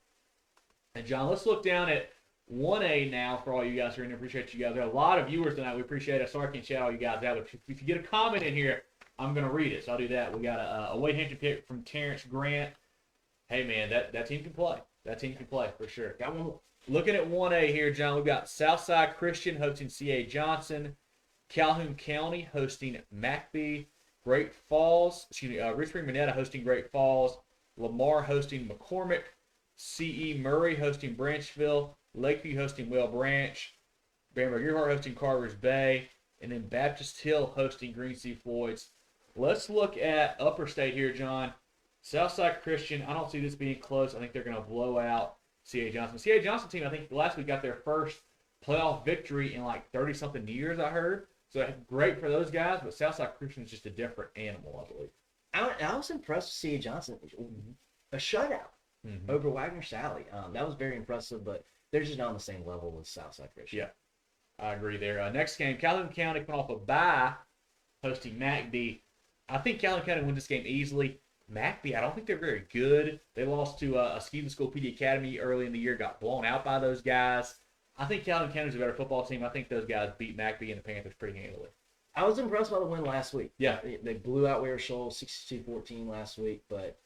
And John, let's look down at 1A now for all you guys here, and I appreciate you guys. There are a lot of viewers tonight. We appreciate it. Sorry I can't shout all you guys out, but if you get a comment in here, I'm going to read it. So I'll do that. We got a Wade Hampton pick from Terrence Grant. Hey, man, that team can play. That team can play for sure. Got one more. Looking at 1A here, John, we've got Southside Christian hosting C.A. Johnson, Calhoun County hosting McBee, Richmond Minetta hosting Great Falls, Lamar hosting McCormick, C.E. Murray hosting Branchville, Lakeview hosting Whale Branch, Bamberg-Earhart hosting Carvers Bay, and then Baptist Hill hosting Green Sea Floyds. Let's look at Upper State here, John. Southside Christian, I don't see this being close. I think they're going to blow out C.A. Johnson. C.A. Johnson team, I think last week got their first playoff victory in like 30-something years, I heard. So great for those guys, but Southside Christian is just a different animal, I believe. I was impressed with C.A. Johnson. A shutout over Wagner Sally. That was very impressive, but they're just not on the same level as Southside Christian. Yeah, I agree there. Next game, Calhoun County coming off a bye, hosting McBee. I think Calhoun County wins this game easily. McBee, I don't think they're very good. They lost to a Skeeton School PD Academy early in the year, got blown out by those guys. I think Calhoun County's a better football team. I think those guys beat McBee and the Panthers pretty handily. I was impressed by the win last week. Yeah. They blew out Ware Shoals 62-14 last week, but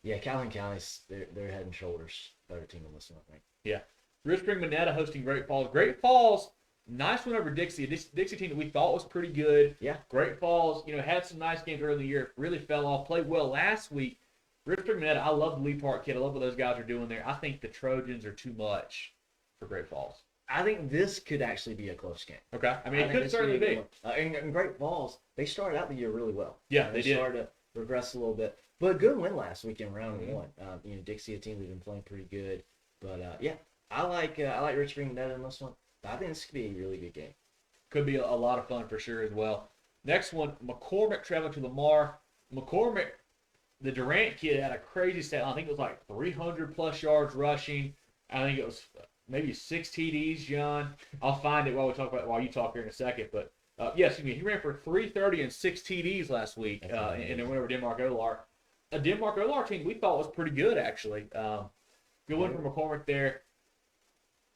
yeah, Calhoun County's they're head and shoulders better team than this one, I think. Yeah. Richmond Minetta hosting Great Falls. Great Falls, nice win over Dixie. Dixie team that we thought was pretty good. Yeah. Great Falls, had some nice games early in the year. Really fell off. Played well last week. Richmond Minetta, I love the Lee Park kid. I love what those guys are doing there. I think the Trojans are too much for Great Falls. I think this could actually be a close game. Okay. I mean, it could certainly be. And Great Falls, they started out the year really well. Yeah, they did. Started to regress a little bit. But a good win last week in round one. Dixie, a team that's been playing pretty good. But, I like Richmond Minetta in this one. But I think this could be a really good game. Could be a lot of fun for sure as well. Next one, McCormick traveling to Lamar. McCormick, the Durant kid, had a crazy stat. I think it was like 300-plus yards rushing. I think it was maybe 6 TDs, John. I'll find it while you talk here in a second. But, he ran for 330 and 6 TDs last week, and then went over Denmark-Olar. A Denmark-Olar team we thought was pretty good, actually. Good win for McCormick there.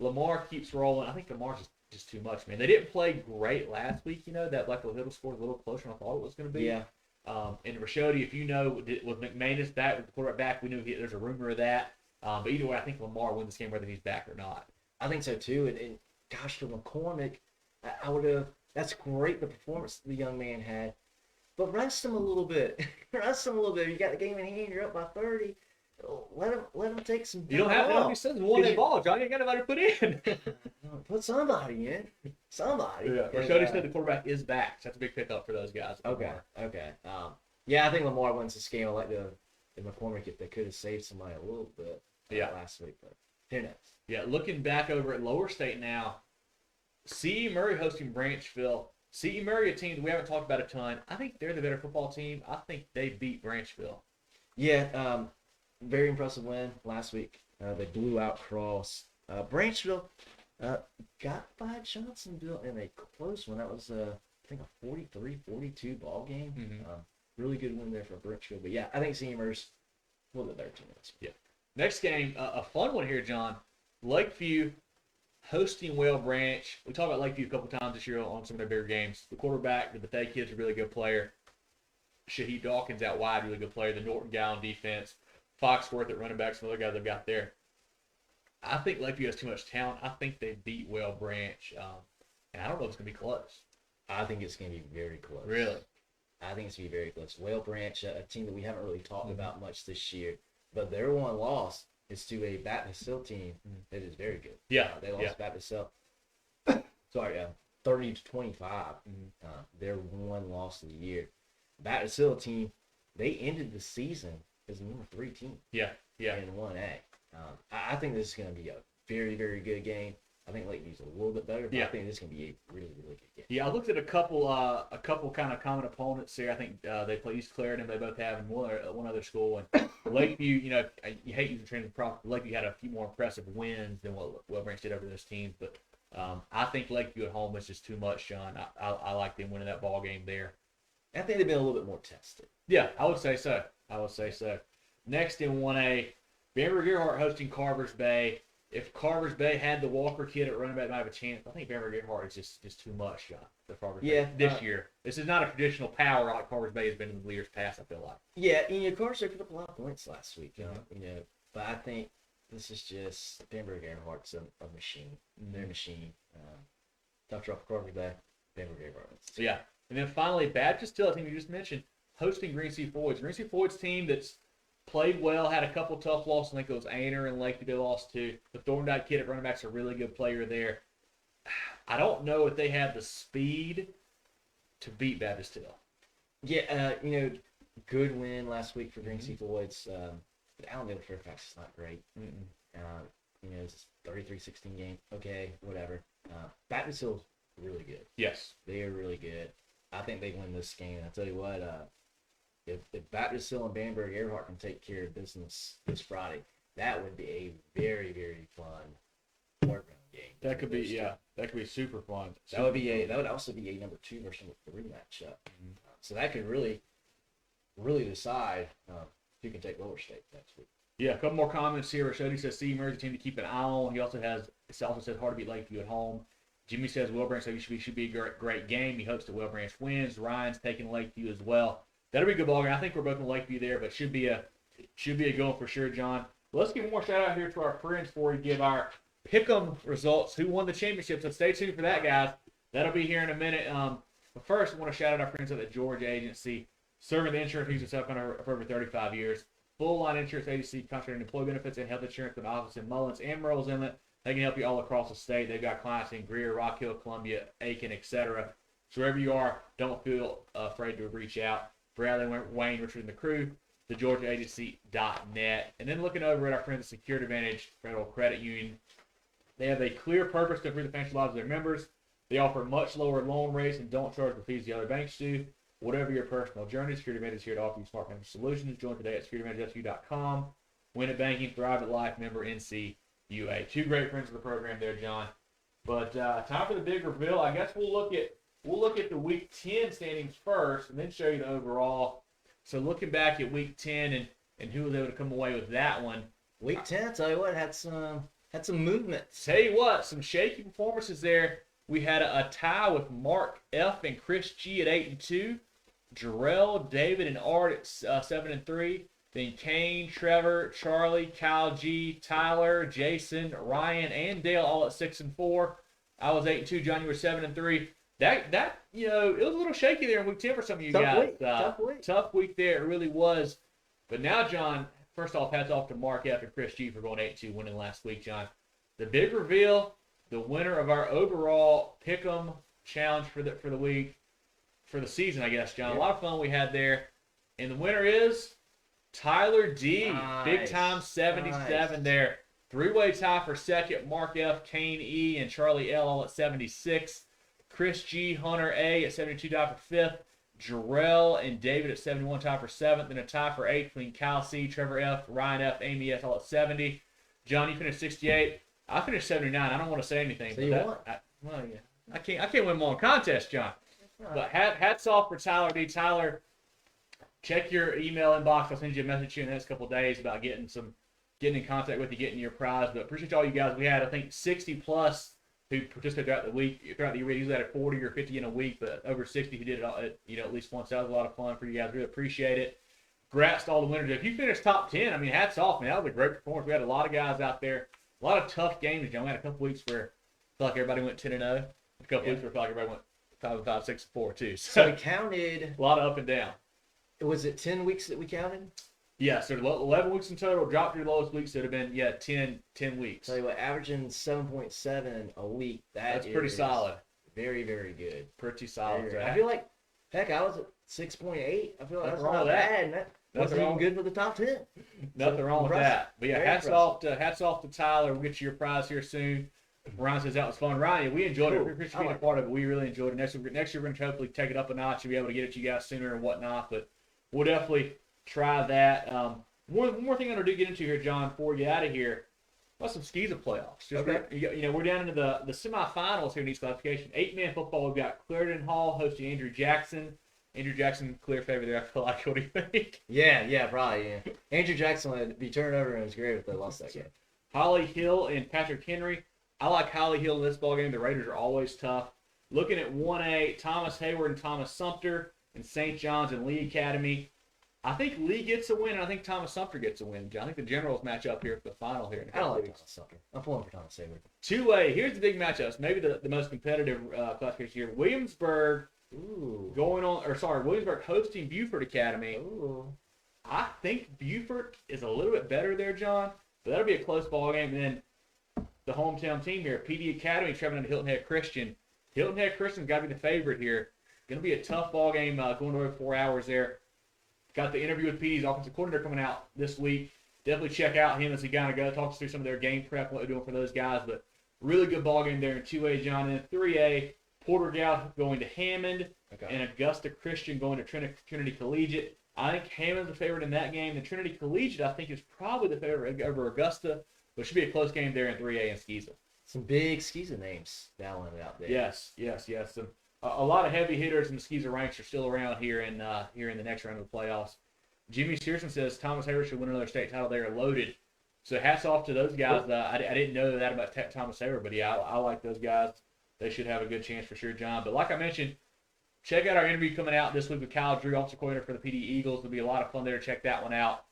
Lamar keeps rolling. I think Lamar's just too much, man. They didn't play great last week, that Lefko Hill scored a little closer than I thought it was going to be. Yeah. And Rashodi, if you know, with McManus back, with the quarterback back, we knew there's a rumor of that. But either way, I think Lamar wins this game whether he's back or not. I think so, too. And gosh, for McCormick, that's great, the performance the young man had. But rest him a little bit. You got the game in hand, you're up by 30. Let him take some. You don't have to. He says one-day ball, John. You got nobody to put in. Put somebody in. Somebody. Yeah. Rashodi said the quarterback is back. So that's a big pickup for those guys. Okay. I think Lamar wins this game. I like the McCormick if they could have saved somebody a little bit last week, but who knows? Yeah, looking back over at Lower State now, C.E. Murray hosting Branchville. C.E. Murray, a team that we haven't talked about a ton. I think they're the better football team. I think they beat Branchville. Yeah, very impressive win last week. They blew out Cross. Branchville got by Johnsonville in a close one. That was, I think, a 43-42 ball game. Mm-hmm. Really good win there for Branchville. But, yeah, I think Seamers a little bit better team. Yeah. Next game, a fun one here, John. Lakeview hosting Whale Branch. We talked about Lakeview a couple times this year on some of their bigger games. The quarterback, the Bethea kid's a really good player. Shaheed Dawkins out wide, really good player. The Norton guy on defense. Foxworth at running back, some other guys they've got there. I think Lakeview has too much talent. I think they beat Whale Branch. And I don't know if it's going to be close. I think it's going to be very close. Really? I think it's going to be very close. Whale Branch, a team that we haven't really talked about much this year, but their one loss is to a Baptist Hill team that is very good. Yeah. They lost Baptist Hill. 30-25. Their one loss of the year. Baptist Hill team, they ended the season as the number 3 team. Yeah. In 1A. I think this is going to be a very, very good game. I think Lakeview's a little bit better, but I think this is going to be a really, really good game. Yeah, I looked at a couple kind of common opponents here. I think they play East Clarendon. They both have in one other school. And Lakeview, you hate using training prop. Lakeview had a few more impressive wins than what Wellbranch did over those teams. But I think Lakeview at home is just too much, John. I like them winning that ball game there. I think they've been a little bit more tested. Yeah, I would say so. Next in 1A, Bamberg-Earhart hosting Carvers Bay. If Carvers Bay had the Walker kid at running back, might have a chance. I think Bamberg-Earhart is just too much, John, for Carvers Bay this year. This is not a traditional power like Carvers Bay has been in the years past, I feel like. Yeah, Carvers put up a lot of points last week, but I think this is just Bamberg-Earhart's a machine. They're a machine. Tough drop for Carvers Bay, Bamberg-Earhart. So, yeah. And then finally, Baptist Hill, a team you just mentioned, hosting Green Sea Floyd's. Green Sea Floyd's team that's played well, had a couple tough losses. I think it was Aner and Lakeview they lost to. The Thorndike kid at running back's a really good player there. I don't know if they have the speed to beat Baptist Hill. Yeah, good win last week for Green Sea Floyd's. But Allendale Fairfax is not great. It's a 33-16 game. Okay, whatever. Baptist Hill's really good. Yes. They are really good. I think they win this game. I'll tell you what, if Baptist Hill and Bamberg-Earhart can take care of business this Friday, that would be a very, very fun fourth round game. That could be super fun. That would also be a number 2 versus number 3 matchup. So that could really decide who can take Lower State next week. Yeah, a couple more comments here. Rashodi says, "See emerging team to keep an eye on." He also says hard to beat Lakeview at home. Jimmy says Wellbranch should be a great game. He hopes that Wellbranch wins. Ryan's taking Lakeview as well. That'll be a good ball game. I think we're both in Lakeview there, but should be a goal for sure, John. Let's give one more shout out here to our friends before we give our pick'em results. Who won the championship? So stay tuned for that, guys. That'll be here in a minute. But first, I want to shout out our friends at the Georgia Agency, serving the insurance needs itself for over 35 years. Full line insurance agency, contracting employee benefits and health insurance with an office in Mullins and Merle's Inlet. They can help you all across the state. They've got clients in Greer, Rock Hill, Columbia, Aiken, etc. So wherever you are, don't feel afraid to reach out. Bradley, Wayne, Richard, and the crew, thegeorgiaagency.net. And then looking over at our friends at Security Advantage Federal Credit Union, they have a clear purpose to improve the financial lives of their members. They offer much lower loan rates and don't charge the fees the other banks do. Whatever your personal journey, Security Advantage is here to offer you smart financial solutions. Join today at securityadvantagesu.com. Win at banking, thrive at life, member NCUA. Two great friends of the program there, John. But time for the big reveal. I guess we'll look at the Week 10 standings first, and then show you the overall. So looking back at Week 10 and who was able to come away with that one. Week 10, I tell you what, had some movement. Tell you what, some shaky performances there. We had a tie with Mark F. and Chris G at 8-2. Jarrell, David, and Art at 7-3. Then Kane, Trevor, Charlie, Kyle G, Tyler, Jason, Ryan, and Dale all at 6-4. I was 8-2. John, you were 7-3. That it was a little shaky there in Week 10 for some of you guys. Tough week there, it really was. But now, John, first off, hats off to Mark F. and Chris G for going 8-2, winning last week, John. The big reveal, the winner of our overall Pick'em challenge for the week, for the season, I guess, John. Yeah. A lot of fun we had there. And the winner is Tyler D. Nice. Big time 77 there. Three-way tie for second. Mark F., Kane E., and Charlie L. all at 76. Chris G., Hunter A. at 72 tie for fifth. Jarrell and David at 71 tie for seventh. And a tie for eighth between Kyle C., Trevor F., Ryan F., Amy S. all at 70. John, you finished 68. I finished 79. I don't want to say anything. So you won. I can't win more contest, John. But hats off for Tyler D. Tyler, check your email inbox. I'll send you a message here in the next couple of days about getting in contact with you, getting your prize. But appreciate all you guys. We had, I think, 60 plus who participated throughout the year. We usually had 40 or 50 in a week, but over 60 who did it all, at least once. That was a lot of fun for you guys. Really appreciate it. Congrats to all the winners. If you finished top 10, I mean, hats off, man. That was a great performance. We had a lot of guys out there. A lot of tough games, John. We had a couple weeks where I felt like everybody went 10-0. A couple weeks where I felt like everybody went 5-5, 6-4 too. So we counted a lot of up and down. Was it 10 weeks that we counted? Yeah, so 11 weeks in total. Dropped your lowest weeks. So it would have been 10 weeks. Tell you what, averaging 7.7 a week. That's pretty solid. Very, very good. Pretty solid. I feel like, heck, I was at 6.8. I feel like that's not bad. That's even good for the top 10. Nothing wrong with that. But yeah, hats off to Tyler. We'll get you your prize here soon. Ryan says that was fun. Ryan, we enjoyed it. Cool. We appreciate being a part of it. We really enjoyed it. Next year we're going to hopefully take it up a notch and be able to get it to you guys sooner and whatnot. But we'll definitely try that. One more thing I want to get into here, John, before we get out of here. About some Skeeza playoffs. We're down into the semifinals here in each classification. 8-man football. We've got Clarendon Hall hosting Andrew Jackson. Andrew Jackson, clear favorite there. I feel like. What do you think? Yeah, probably. Yeah. Andrew Jackson would be turned over and it was great if they lost that game. Holly Hill and Patrick Henry. I like Holly Hill in this ballgame. The Raiders are always tough. Looking at 1A, Thomas Hayward and Thomas Sumter and St. John's and Lee Academy. I think Lee gets a win, and I think Thomas Sumter gets a win. I think the Generals match up here for the final here. I don't like Thomas Sumter. I'm pulling for Thomas Hayward. 2A, here's the big matchups. Maybe the most competitive classification here. Williamsburg Williamsburg hosting Buford Academy. Ooh. I think Buford is a little bit better there, John. But that'll be a close ball game. And then the hometown team here, PD Academy, traveling to Hilton Head Christian. Hilton Head Christian's got to be the favorite here. Going to be a tough ball game going over 4 hours there. Got the interview with PD's offensive coordinator coming out this week. Definitely check out him as he kind of goes, talks through some of their game prep, what they're doing for those guys. But really good ball game there in 2A, John. And 3A, Porterville going to Hammond, and Augusta Christian going to Trinity Collegiate. I think Hammond's the favorite in that game. The Trinity Collegiate, I think, is probably the favorite over Augusta. But it should be a close game there in 3A in Skeeza. Some big Skeeza names battling out there. Yes. A lot of heavy hitters in the Skeeza ranks are still around here in the next round of the playoffs. Jimmy Stearson says Thomas Hayward should win another state title. They are loaded. So hats off to those guys. I didn't know that about Thomas Hayward, but yeah, I like those guys. They should have a good chance for sure, John. But like I mentioned, check out our interview coming out this week with Kyle Drew, offensive coordinator for the PD Eagles. It'll be a lot of fun there. Check that one out.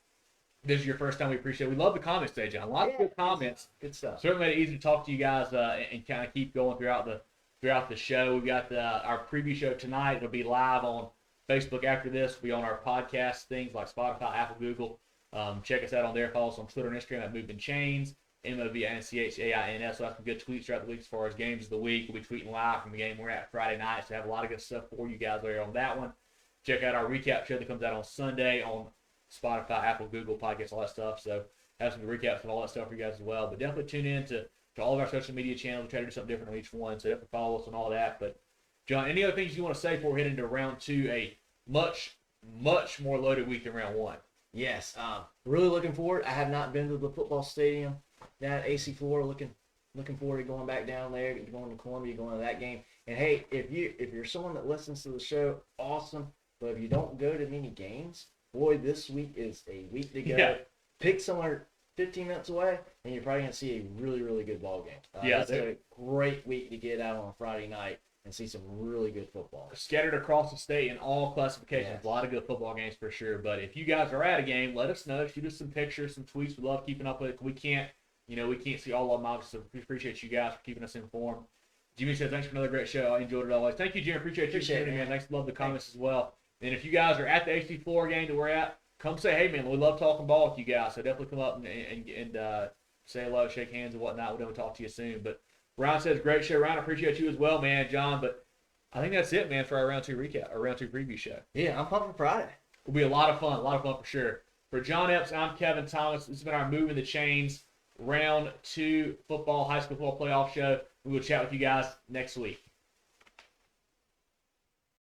If this is your first time, we appreciate it. We love the comments today, John. A lot of good comments. Good stuff. Certainly made it easy to talk to you guys and kind of keep going throughout the show. We've got our preview show tonight. It'll be live on Facebook after this. We'll be on our podcast things like Spotify, Apple, Google. Check us out on there. Follow us on Twitter and Instagram at Movin the Chains, MOVINCHAINS. We'll have some good tweets throughout the week as far as games of the week. We'll be tweeting live from the game we're at Friday night, so have a lot of good stuff for you guys there on that one. Check out our recap show that comes out on Sunday on Spotify, Apple, Google, podcasts, all that stuff. So have some recaps and all that stuff for you guys as well. But definitely tune in to all of our social media channels. We try to do something different on each one, so definitely follow us on all that. But, John, any other things you want to say before we head into round 2, a much, much more loaded week than round 1? Yes. Really looking forward. I have not been to the football stadium down at AC Flora. Looking forward to going back down there, going to Columbia, going to that game. And, hey, if you're someone that listens to the show, awesome. But if you don't go to many games, boy, this week is a week to go. Yeah. Pick somewhere 15 minutes away, and you're probably going to see a really, really good ball game. It's a great week to get out on a Friday night and see some really good football. Scattered across the state in all classifications. Yes. A lot of good football games for sure. But if you guys are at a game, let us know. Shoot us some pictures, some tweets. We love keeping up with it. We can't see all of them, obviously. So we appreciate you guys for keeping us informed. Jimmy says, thanks for another great show. I enjoyed it always. Thank you, Jimmy. Appreciate you, man. Thanks. Love the comments as well. And if you guys are at the AC Flora game that we're at, come say, hey, man, we love talking ball with you guys. So definitely come up and say hello, shake hands and whatnot. We'll definitely talk to you soon. But Ryan says, great show. Ryan, I appreciate you as well, man, John. But I think that's it, man, for our round 2 recap, our round 2 preview show. Yeah, I'm pumped for Friday. It'll be a lot of fun for sure. For John Epps, I'm Kevin Thomas. This has been our Movin the Chains round 2 high school football playoff show. We will chat with you guys next week.